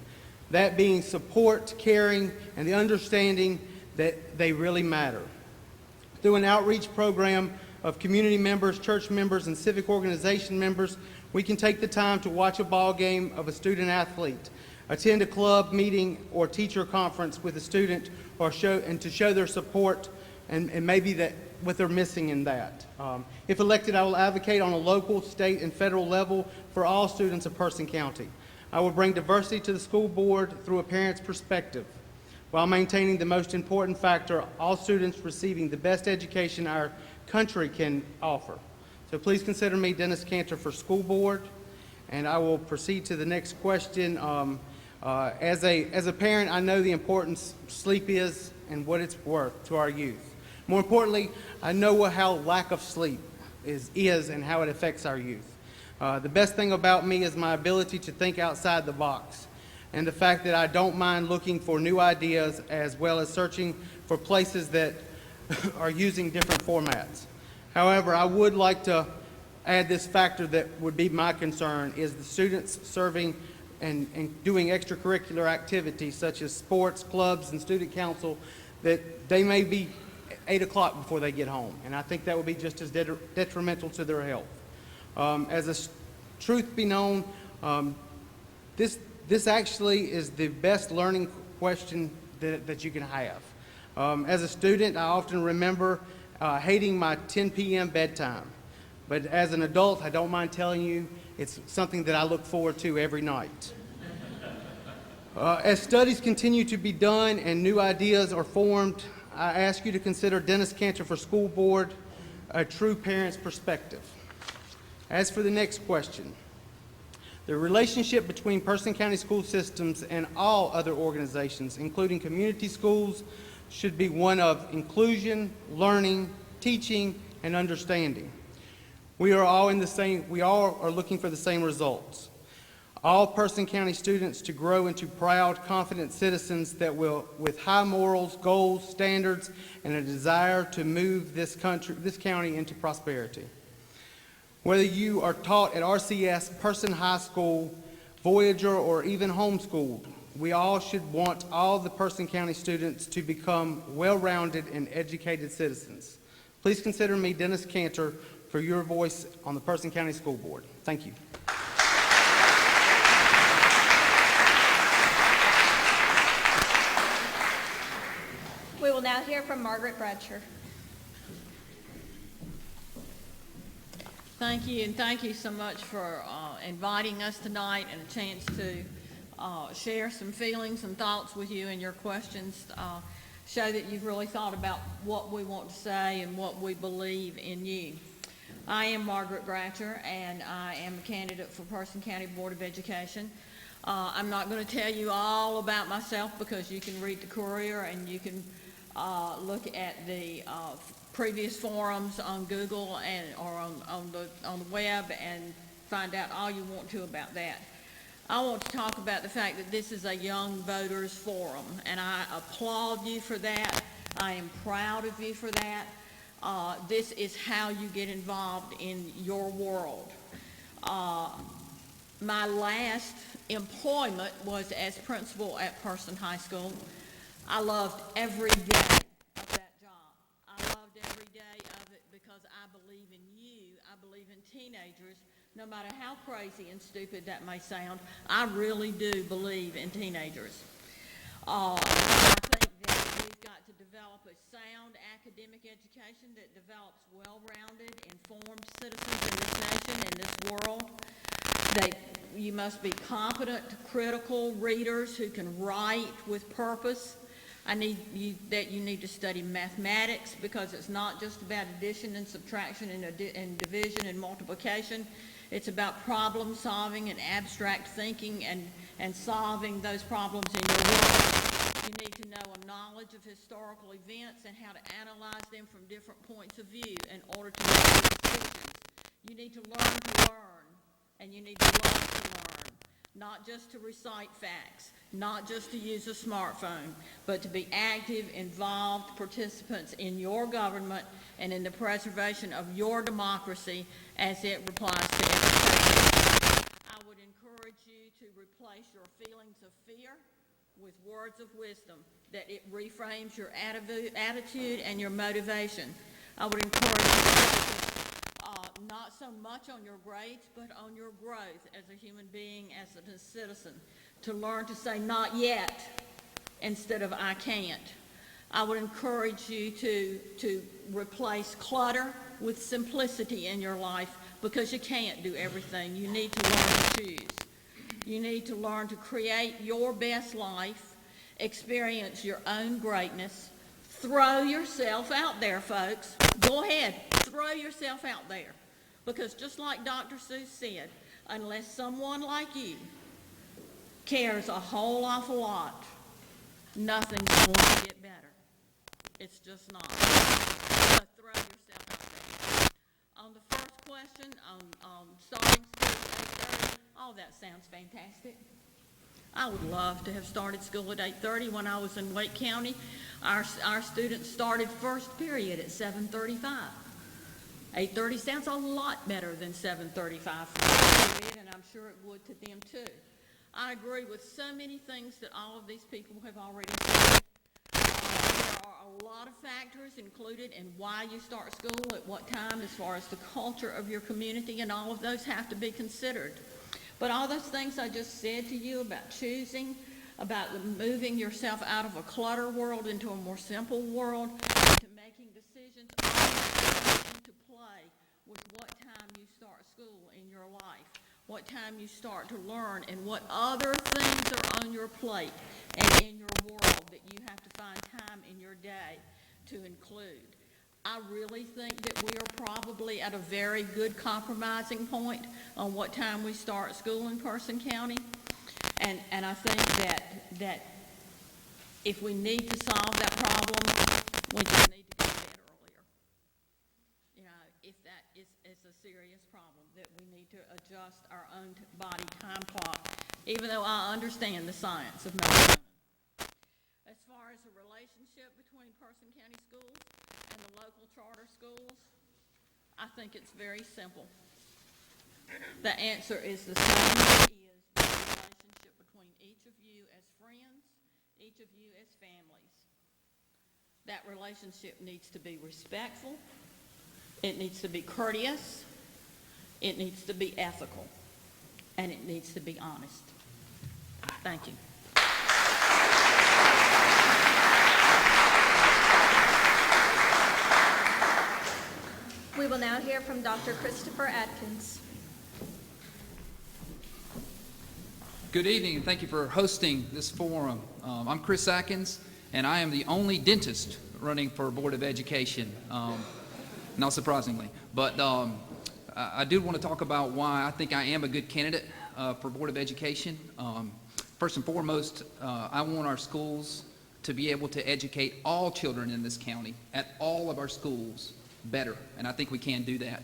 S19: That being support, caring, and the understanding that they really matter. Through an outreach program of community members, church members, and civic organization members, we can take the time to watch a ball game of a student athlete, attend a club meeting or teacher conference with a student, or to show their support and maybe that what they're missing in that. If elected, I will advocate on a local, state, and federal level for all students of Person County. I will bring diversity to the school board through a parent's perspective, while maintaining the most important factor, all students receiving the best education our country can offer. So please consider me Dennis Cantor for school board, and I will proceed to the next question. As a parent, I know the importance sleep is and what it's worth to our youth. More importantly, I know how lack of sleep is and how it affects our youth. The best thing about me is my ability to think outside the box, and the fact that I don't mind looking for new ideas as well as searching for places that are using different formats. However, I would like to add this factor that would be my concern is the students serving and doing extracurricular activities such as sports, clubs, and student council, that they may be 8 o'clock before they get home. And I think that would be just as detrimental to their health. As a truth be known, this actually is the best learning question that you can have. As a student, I often remember hating my 10 p.m. bedtime. But as an adult, I don't mind telling you, it's something that I look forward to every night. As studies continue to be done and new ideas are formed, I ask you to consider Dennis Cantor for school board, a true parent's perspective. As for the next question, the relationship between Person County school systems and all other organizations, including community schools, should be one of inclusion, learning, teaching, and understanding. We all are looking for the same results. All Person County students to grow into proud, confident citizens that will, with high morals, goals, standards, and a desire to move this county into prosperity. Whether you are taught at RCS, Person High School, Voyager, or even homeschooled, we all should want all the Person County students to become well-rounded and educated citizens. Please consider me, Dennis Cantor, for your voice on the Person County School Board. Thank you.
S2: We will now hear from Margaret Bradsher.
S20: Thank you, and thank you so much for inviting us tonight and a chance to share some feelings and thoughts with you, and your questions show that you've really thought about what we want to say and what we believe in you. I am Margaret Bradsher, and I am a candidate for Person County Board of Education. I'm not going to tell you all about myself because you can read the Courier and you can look at the previous forums on Google or on the web and find out all you want to about that. I want to talk about the fact that this is a young voters forum, and I applaud you for that. I am proud of you for that. This is how you get involved in your world. My last employment was as principal at Person High School. I loved every day of that job. I loved every day of it because I believe in you. I believe in teenagers. No matter how crazy and stupid that may sound, I really do believe in teenagers. I think that we've got to develop a sound academic education that develops well-rounded, informed citizens in this nation, in this world. You must be competent, critical readers who can write with purpose. You need to study mathematics because it's not just about addition and subtraction and division and multiplication. It's about problem solving and abstract thinking and solving those problems in your world. You need to know a knowledge of historical events and how to analyze them from different points of view in order to make decisions. You need to learn, and you need to love to learn, not just to recite facts, not just to use a smartphone, but to be active, involved participants in your government and in the preservation of your democracy as it applies to every person. I would encourage you to replace your feelings of fear with words of wisdom, that it reframes your attitude and your motivation. I would encourage you to focus not so much on your grades, but on your growth as a human being, as a citizen, to learn to say not yet instead of I can't. I would encourage you to replace clutter with simplicity in your life because you can't do everything. You need to learn to choose. You need to learn to create your best life, experience your own greatness. Throw yourself out there, folks. Go ahead, throw yourself out there. Because just like Dr. Seuss said, unless someone like you cares a whole awful lot, nothing's going to get better. It's just not. So throw yourself out there. On the first question, on starting school at 8:30, oh, that sounds fantastic. I would love to have started school at 8:30 when I was in Wake County. Our students started first period at 7:35. 8:30 sounds a lot better than 7:35 for first period, and I'm sure it would to them too. I agree with so many things that all of these people have already said. There are a lot of factors included in why you start school, at what time, as far as the culture of your community, and all of those have to be considered. But all those things I just said to you about choosing, about moving yourself out of a clutter world into a more simple world, into making decisions, all that comes into play with what time you start school in your life, what time you start to learn, and what other things are on your plate and in your world that you have to find time in your day to include. I really think that we are probably at a very good compromising point on what time we start school in Person County. And I think that if we need to solve that problem, we just need to go to bed earlier. You know, if that is a serious problem, that we need to adjust our own body time clock, even though I understand the science of melatonin. As far as the relationship between Person County schools and the local charter schools, I think it's very simple. The answer is the same as the relationship between each of you as friends, each of you as families. That relationship needs to be respectful, it needs to be courteous, it needs to be ethical, and it needs to be honest. Thank you.
S2: We will now hear from Dr. Christopher Atkins.
S21: Good evening, and thank you for hosting this forum. I'm Chris Atkins, and I am the only dentist running for Board of Education, not surprisingly. But I do want to talk about why I think I am a good candidate for Board of Education. First and foremost, I want our schools to be able to educate all children in this county at all of our schools better, and I think we can do that.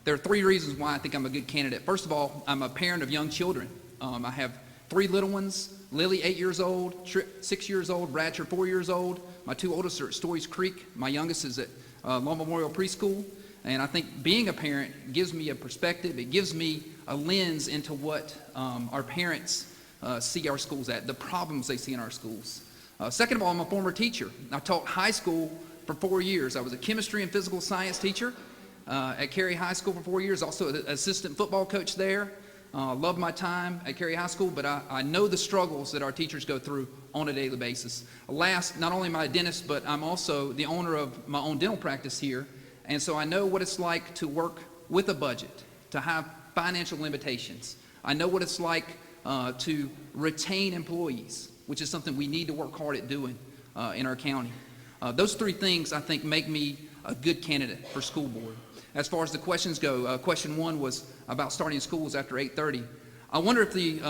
S21: There are three reasons why I think I'm a good candidate. First of all, I'm a parent of young children. I have three little ones, Lily, 8 years old, 6 years old, Bradshire, 4 years old. My two oldest are at Stories Creek. My youngest is at Law Memorial Preschool. And I think being a parent gives me a perspective. It gives me a lens into what our parents see our schools at, the problems they see in our schools. Second of all, I'm a former teacher. I taught high school for 4 years. I was a chemistry and physical science teacher at Cary High School for 4 years, also an assistant football coach there. Loved my time at Cary High School, but I know the struggles that our teachers go through on a daily basis. Last, not only am I a dentist, but I'm also the owner of my own dental practice here, and so I know what it's like to work with a budget, to have financial limitations. I know what it's like to retain employees, which is something we need to work hard at doing in our county. Those three things, I think, make me a good candidate for school board. As far as the questions go, question one was about starting schools after 8:30. I wonder if the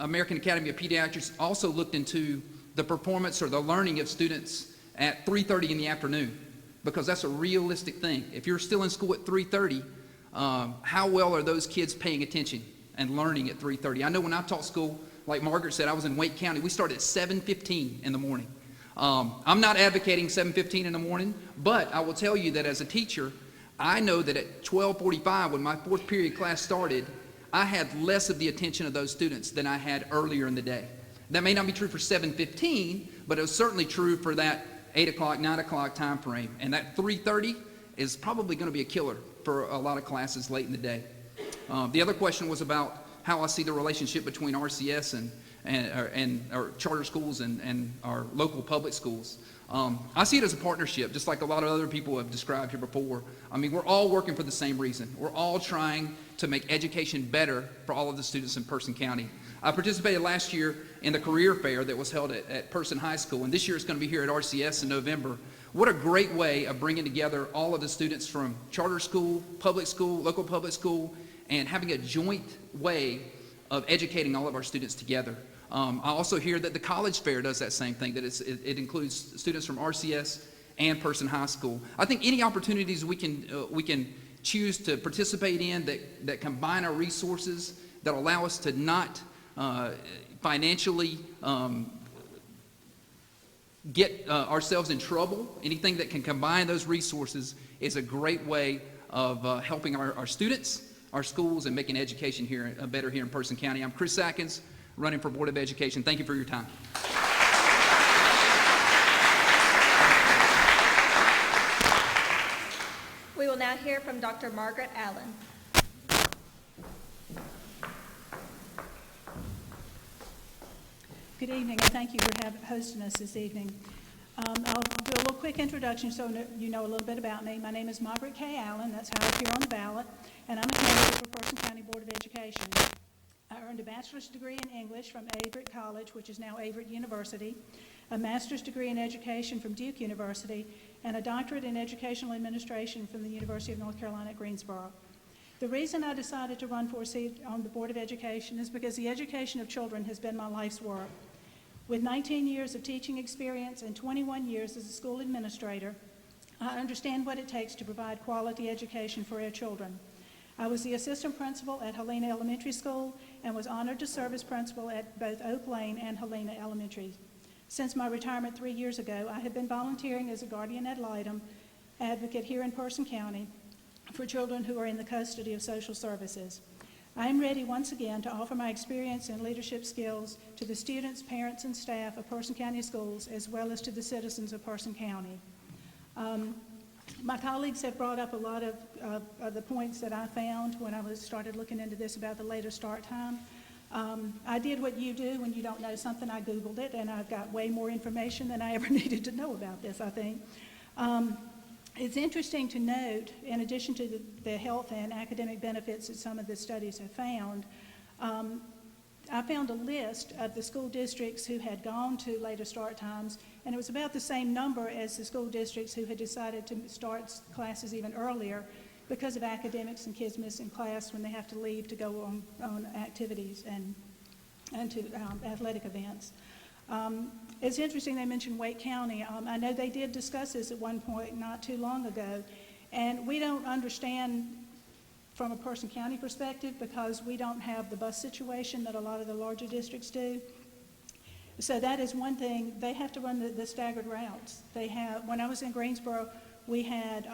S21: American Academy of Pediatrics also looked into the performance or the learning of students at 3:30 in the afternoon, because that's a realistic thing. If you're still in school at 3:30, how well are those kids paying attention and learning at 3:30? I know when I taught school, like Margaret said, I was in Wake County. We started at 7:15 in the morning. I'm not advocating 7:15 in the morning, but I will tell you that as a teacher, I know that at 12:45, when my fourth period class started, I had less of the attention of those students than I had earlier in the day. That may not be true for 7:15, but it was certainly true for that 8 o'clock, 9 o'clock time frame. And that 3:30 is probably going to be a killer for a lot of classes late in the day. The other question was about how I see the relationship between RCS and our charter schools and our local public schools. I see it as a partnership, just like a lot of other people have described here before. I mean, we're all working for the same reason. We're all trying to make education better for all of the students in Person County. I participated last year in the career fair that was held at Person High School, and this year it's going to be here at RCS in November. What a great way of bringing together all of the students from charter school, local public school, and having a joint way of educating all of our students together. I also hear that the college fair does that same thing, that it includes students from RCS and Person High School. I think any opportunities we can choose to participate in that combine our resources, that allow us to not financially get ourselves in trouble, anything that can combine those resources is a great way of helping our students, our schools, and making education here better here in Person County. I'm Chris Atkins, running for Board of Education. Thank you for your time.
S2: We will now hear from Dr. Margaret Allen.
S22: Good evening, and thank you for hosting us this evening. I'll do a little quick introduction so you know a little bit about me. My name is Margaret K. Allen. That's how I appear on the ballot, and I'm a candidate for Person County Board of Education. I earned a bachelor's degree in English from Averett College, which is now Averett University, a master's degree in education from Duke University, and a doctorate in educational administration from the University of North Carolina at Greensboro. The reason I decided to run for a seat on the Board of Education is because the education of children has been my life's work. With 19 years of teaching experience and 21 years as a school administrator, I understand what it takes to provide quality education for our children. I was the assistant principal at Helena Elementary School and was honored to serve as principal at both Oak Lane and Helena Elementary. Since my retirement 3 years ago, I have been volunteering as a guardian ad litem advocate here in Person County for children who are in the custody of social services. I am ready once again to offer my experience and leadership skills to the students, parents, and staff of Person County Schools, as well as to the citizens of Person County. My colleagues have brought up a lot of the points that I found when I started looking into this about the later start time. I did what you do when you don't know something. I Googled it, and I've got way more information than I ever needed to know about this, I think. It's interesting to note, in addition to the health and academic benefits that some of the studies have found, I found a list of the school districts who had gone to later start times, and it was about the same number as the school districts who had decided to start classes even earlier because of academics and kids missing class when they have to leave to go on activities and to athletic events. It's interesting they mentioned Wake County. I know they did discuss this at one point not too long ago, and we don't understand from a Person County perspective because we don't have the bus situation that a lot of the larger districts do. So that is one thing. They have to run the staggered routes. They have, when I was in Greensboro, we had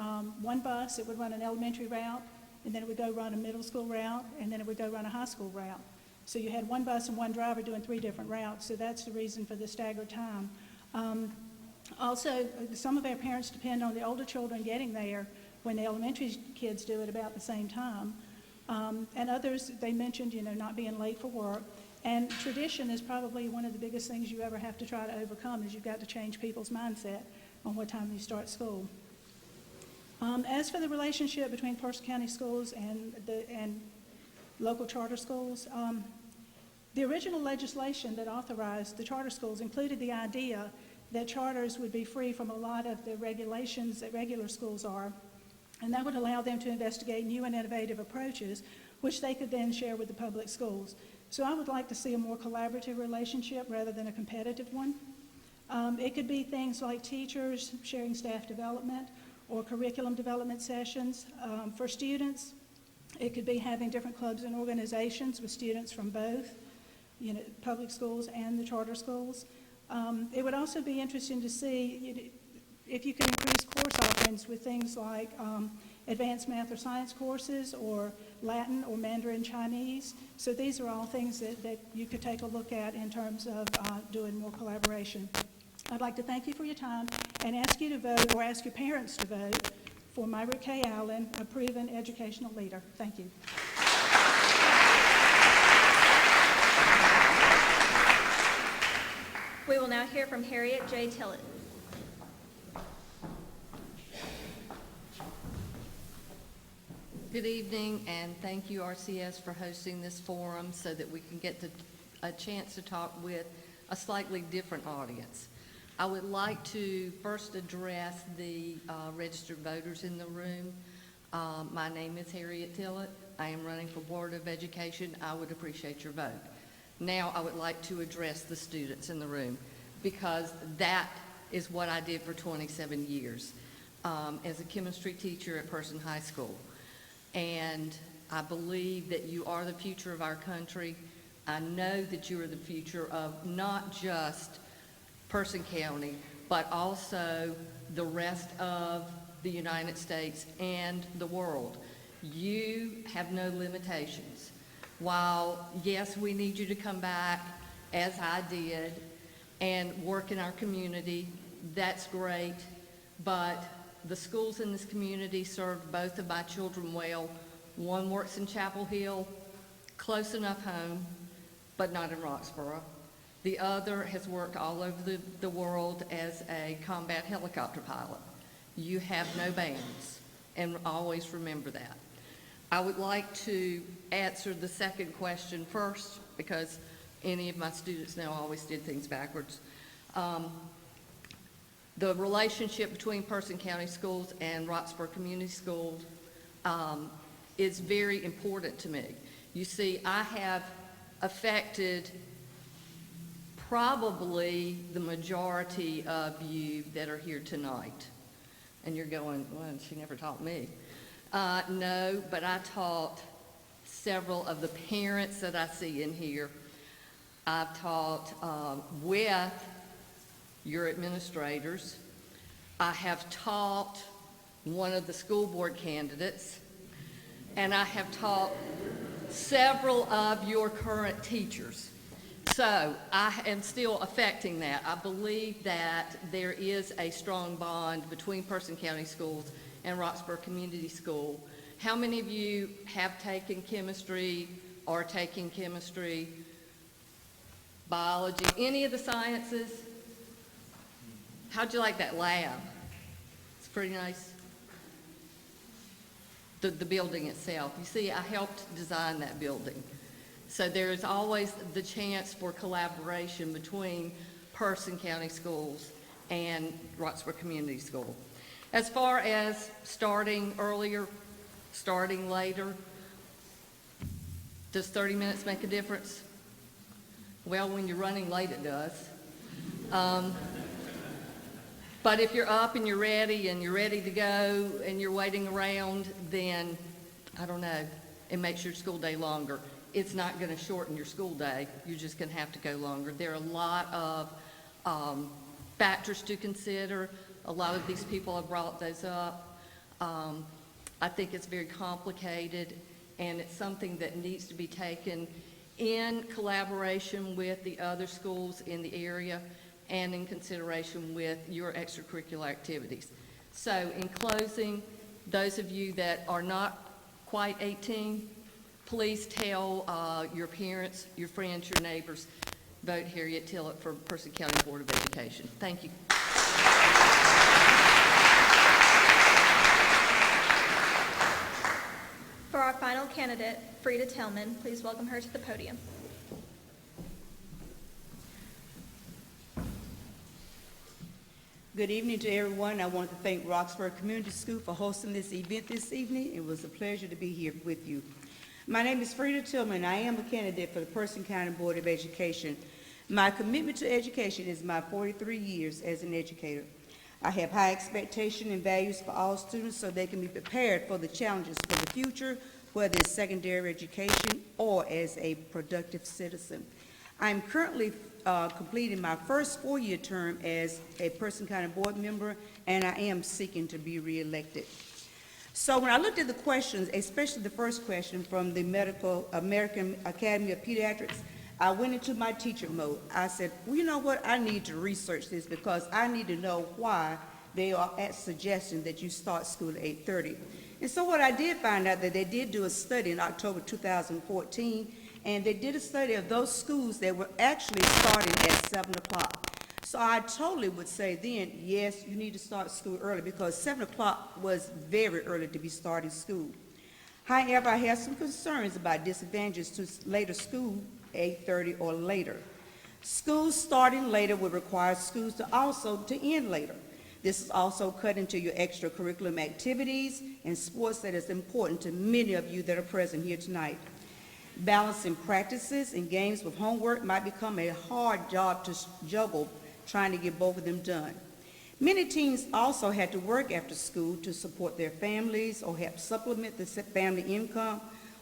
S22: one bus. It would run an elementary route, and then it would go run a middle school route, and then it would go run a high school route. So you had one bus and one driver doing 3 different routes, so that's the reason for the staggered time. Also, some of our parents depend on the older children getting there when the elementary kids do it about the same time. And others, they mentioned, not being late for work. And tradition is probably one of the biggest things you ever have to try to overcome is you've got to change people's mindset on what time you start school. As for the relationship between Person County schools and local charter schools, the original legislation that authorized the charter schools included the idea that charters would be free from a lot of the regulations that regular schools are, and that would allow them to investigate new and innovative approaches, which they could then share with the public schools. So I would like to see a more collaborative relationship rather than a competitive one. It could be things like teachers sharing staff development or curriculum development sessions. For students, it could be having different clubs and organizations with students from both, public schools and the charter schools. It would also be interesting to see if you can increase course offerings with things like advanced math or science courses or Latin or Mandarin Chinese. So these are all things that you could take a look at in terms of doing more collaboration. I'd like to thank you for your time and ask you to vote or ask your parents to vote for Myra K. Allen, a proven educational leader. Thank you.
S2: We will now hear from Harriet J. Tillett.
S1: Good evening, and thank you, RCS, for hosting this forum so that we can get a chance to talk with a slightly different audience. I would like to first address the registered voters in the room. My name is Harriet Tillett. I am running for Board of Education. I would appreciate your vote. Now I would like to address the students in the room because that is what I did for 27 years as a chemistry teacher at Person High School. And I believe that you are the future of our country. I know that you are the future of not just Person County, but also the rest of the United States and the world. You have no limitations. While, yes, we need you to come back, as I did, and work in our community, that's great, but the schools in this community served both of my children well. One works in Chapel Hill, close enough home, but not in Roxboro. The other has worked all over the world as a combat helicopter pilot. You have no bounds, and always remember that. I would like to answer the second question first, because any of my students know I always did things backwards. The relationship between Person County Schools and Roxboro Community Schools is very important to me. You see, I have affected probably the majority of you that are here tonight. And you're going, well, she never taught me. No, but I taught several of the parents that I see in here. I've taught with your administrators. I have taught one of the school board candidates, and I have taught several of your current teachers. So I am still affecting that. I believe that there is a strong bond between Person County Schools and Roxboro Community School. How many of you have taken chemistry, are taking chemistry, biology, any of the sciences? How'd you like that lab? It's pretty nice. The building itself. You see, I helped design that building. So there is always the chance for collaboration between Person County Schools and Roxboro Community School. As far as starting earlier, starting later, does 30 minutes make a difference? Well, when you're running late, it does. But if you're up and you're ready to go and you're waiting around, then, I don't know, it makes your school day longer. It's not going to shorten your school day. You're just going to have to go longer. There are a lot of factors to consider. A lot of these people have brought those up. I think it's very complicated, and it's something that needs to be taken in collaboration with the other schools in the area and in consideration with your extracurricular activities. So in closing, those of you that are not quite 18, please tell your parents, your friends, your neighbors, vote Harriet Tillett for Person County Board of Education. Thank you.
S2: For our final candidate, Frida Tillman, please welcome her to the podium.
S3: Good evening to everyone. I want to thank Roxboro Community School for hosting this event this evening. It was a pleasure to be here with you. My name is Frida Tillman. I am a candidate for the Person County Board of Education. My commitment to education is my 43 years as an educator. I have high expectations and values for all students so they can be prepared for the challenges for the future, whether it's secondary education or as a productive citizen. I'm currently completing my first four-year term as a Person County Board member, and I am seeking to be reelected. So when I looked at the questions, especially the first question from the American Academy of Pediatrics, I went into my teacher mode. I said, well, you know what, I need to research this because I need to know why they are suggesting that you start school at 8:30. And so what I did find out that they did do a study in October 2014, and they did a study of those schools that were actually starting at 7 o'clock. So I totally would say then, yes, you need to start school early because 7 o'clock was very early to be starting school. However, I have some concerns about disadvantages to later school, 8:30 or later. Schools starting later would require schools to also end later. This is also cut into your extracurricular activities and sports that is important to many of you that are present here tonight. Balancing practices and games with homework might become a hard job to juggle trying to get both of them done. Many teens also had to work after school to support their families or help supplement the family income,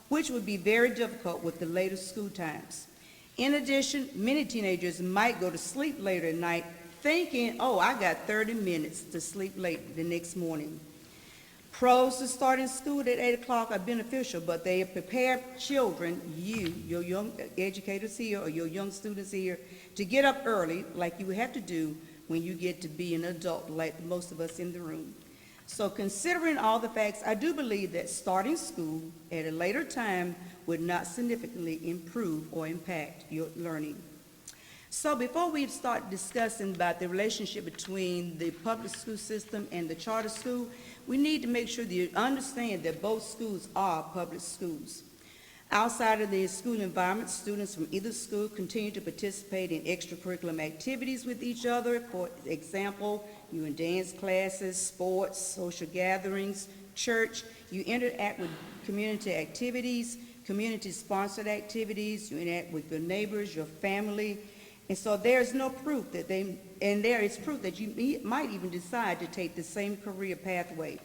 S3: which would be very difficult with the later school times. In addition, many teenagers might go to sleep later at night thinking, oh, I got 30 minutes to sleep late the next morning. Pros to starting school at 8 o'clock are beneficial, but they prepare children, your young educators here or your young students here, to get up early like you have to do when you get to be an adult like most of us in the room. So considering all the facts, I do believe that starting school at a later time would not significantly improve or impact your learning. So before we start discussing about the relationship between the public school system and the charter school, we need to make sure that you understand that both schools are public schools. Outside of the school environment, students from either school continue to participate in extracurricular activities with each other. For example, you in dance classes, sports, social gatherings, church. You interact with community activities, community-sponsored activities. You interact with your neighbors, your family. And so there's no proof that there is proof that you might even decide to take the same career pathway.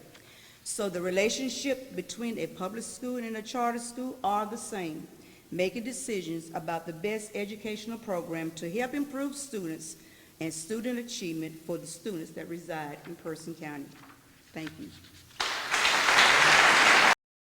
S3: So the relationship between a public school and a charter school are the same, making decisions about the best educational program to help improve students and student achievement for the students that reside in Person County. Thank you.